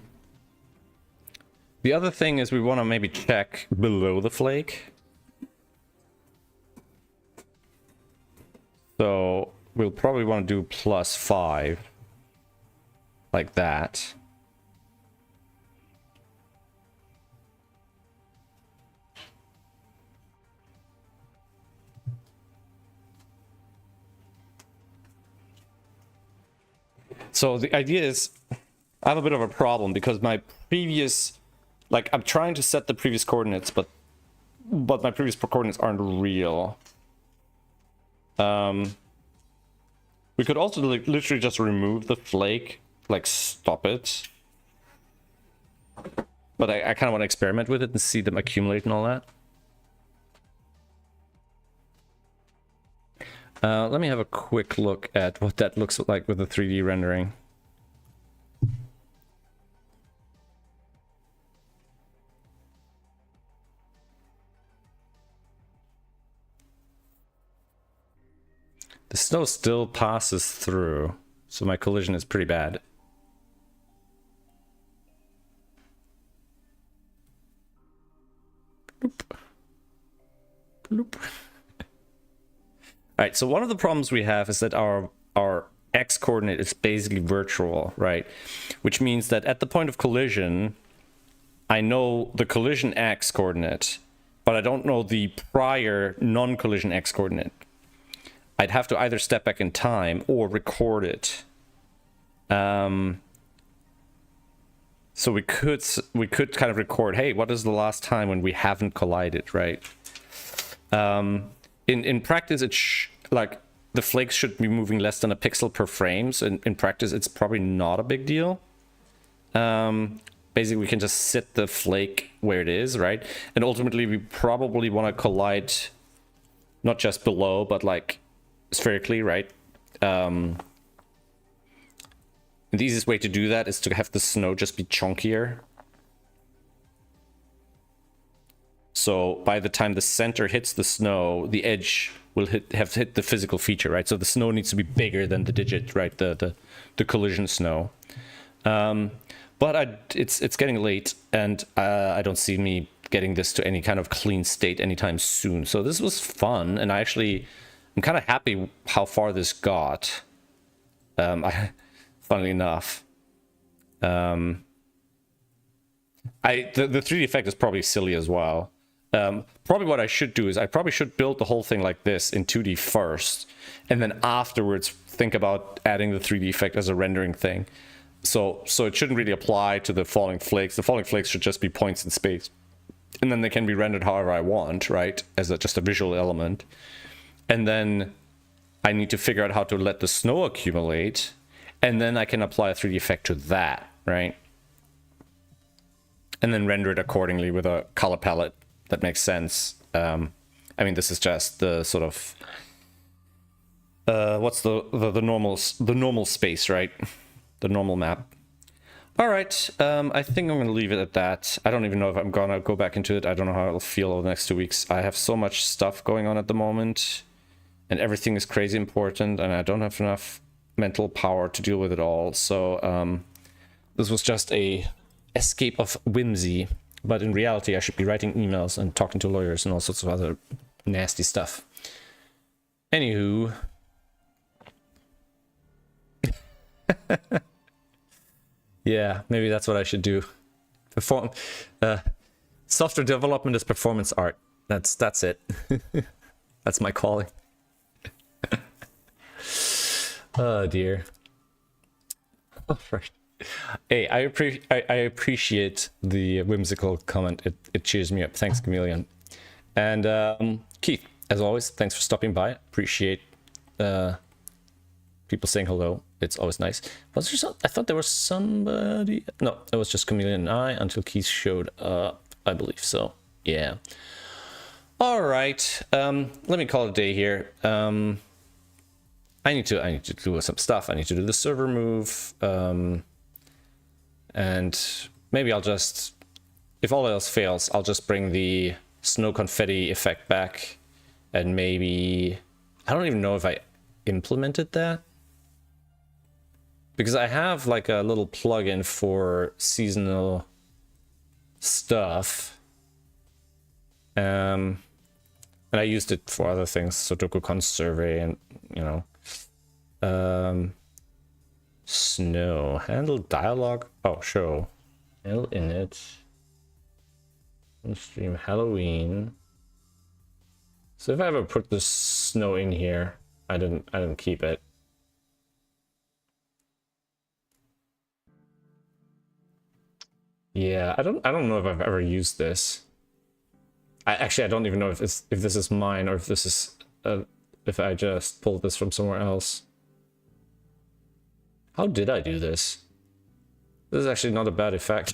other thing is we want to maybe check below the flake. So we'll probably want to do +5. Like that. So the idea is, I have a bit of a problem because my previous, like I'm trying to set the previous coordinates, but my previous coordinates aren't real. We could also literally just remove the flake, like stop it. But I kind of want to experiment with it and see them accumulate and all that. Let me have a quick look at what that looks like with the 3D rendering. The snow still passes through, so my collision is pretty bad. Bloop. Bloop. All right, so one of the problems we have is that our x coordinate is basically virtual, right? Which means that at the point of collision, I know the collision x coordinate, but I don't know the prior non-collision x coordinate. I'd have to either step back in time or record it. So we could kind of record, hey, what is the last time when we haven't collided, right? In practice, like the flakes should be moving less than a pixel per frame. So in practice, it's probably not a big deal. Basically, we can just sit the flake where it is, right? And ultimately, we probably want to collide not just below, but like spherically, right? The easiest way to do that is to have the snow just be chunkier. So by the time the center hits the snow, the edge will have hit the physical feature, right? So the snow needs to be bigger than the digit, right? The collision snow. But it's getting late, and I don't see me getting this to any kind of clean state anytime soon. So this was fun, and I'm kind of happy how far this got. Funnily enough, the 3D effect is probably silly as well. Probably what I should do is I probably should build the whole thing like this in 2D first, and then afterwards think about adding the 3D effect as a rendering thing. So it shouldn't really apply to the falling flakes. The falling flakes should just be points in space, and then they can be rendered however I want, right? As just a visual element. And then I need to figure out how to let the snow accumulate, and then I can apply a 3D effect to that, right? And then render it accordingly with a color palette that makes sense. I mean, this is just the sort of what's the normal space, right? The normal map. All right, I think I'm gonna leave it at that. I don't even know if I'm gonna go back into it. I don't know how it'll feel over the next 2 weeks. I have so much stuff going on at the moment, and everything is crazy important, and I don't have enough mental power to deal with it all. So this was just a escape of whimsy, but in reality I should be writing emails and talking to lawyers and all sorts of other nasty stuff. Anywho, yeah, maybe that's what I should do. Software development is performance art. That's it. That's my calling. Oh dear. All right. Hey, I appreciate the whimsical comment. It cheers me up. Thanks, Chameleon. And Keith, as always, thanks for stopping by. Appreciate people saying hello. It's always nice. Was there I thought there was somebody. No, it was just Chameleon and I until Keith showed up, I believe. So yeah. All right. Let me call it a day here. I need to do some stuff. I need to do the server move. And maybe I'll just, if all else fails, I'll just bring the snow confetti effect back. And maybe, I don't even know if I implemented that. Because I have like a little plugin for seasonal stuff. And I used it for other things, Sudoku survey and, you know. Snow handle dialogue. Oh, show handle init stream Halloween. So if I ever put the snow in here, I didn't keep it. Yeah, I don't know if I've ever used this. I don't even know if this is mine or if this is if I just pulled this from somewhere else. How did I do this? This is actually not a bad effect.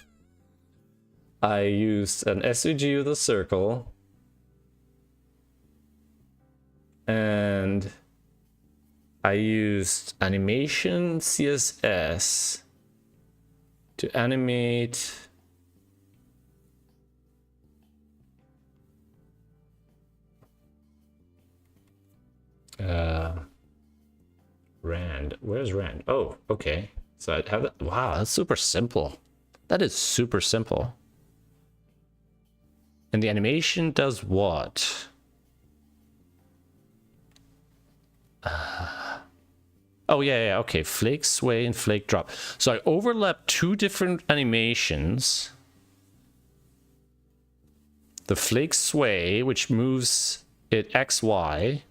I used an SVG with a circle. And I used animation CSS to animate Rand. Where's Rand? Oh, okay. So I have that. Wow, that's super simple. That is super simple. And the animation does what? Oh, yeah, okay. Flake sway and flake drop. So I overlap two different animations the flake sway, which moves it XY,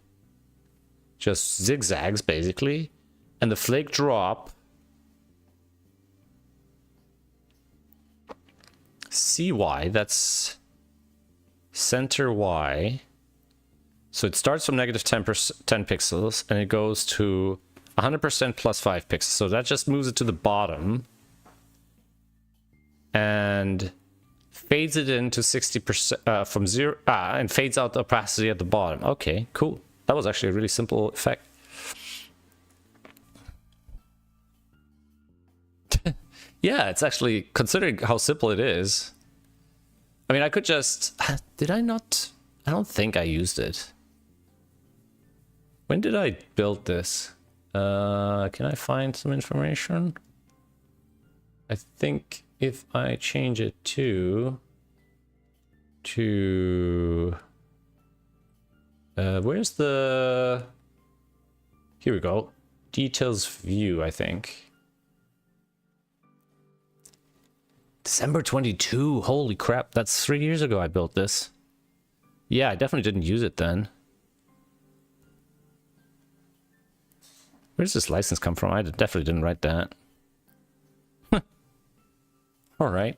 just zigzags basically, and the flake drop CY, that's center Y. So it starts from negative 10 pixels and it goes to 100% plus 5 pixels. So that just moves it to the bottom and fades it into 60% from 0 and fades out the opacity at the bottom. Okay, cool. That was actually a really simple effect. Yeah, it's actually, considering how simple it is. I mean, I could just... Did I not? I don't think I used it. When did I build this? Can I find some information? I think if I change it to where's the... Here we go. Details view, I think. December 22. Holy crap. That's 3 years ago I built this. Yeah, I definitely didn't use it then. Where does this license come from? I definitely didn't write that. All right.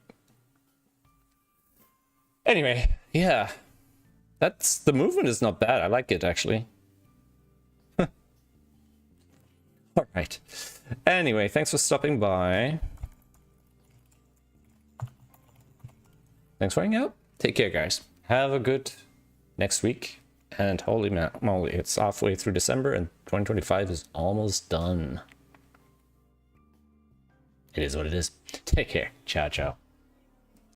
Anyway, yeah. That's... The movement is not bad. I like it, actually. All right. Anyway, thanks for stopping by. Thanks for hanging out. Take care, guys. Have a good next week. And holy moly, it's halfway through December and 2025 is almost done. It is what it is. Take care. Ciao, ciao.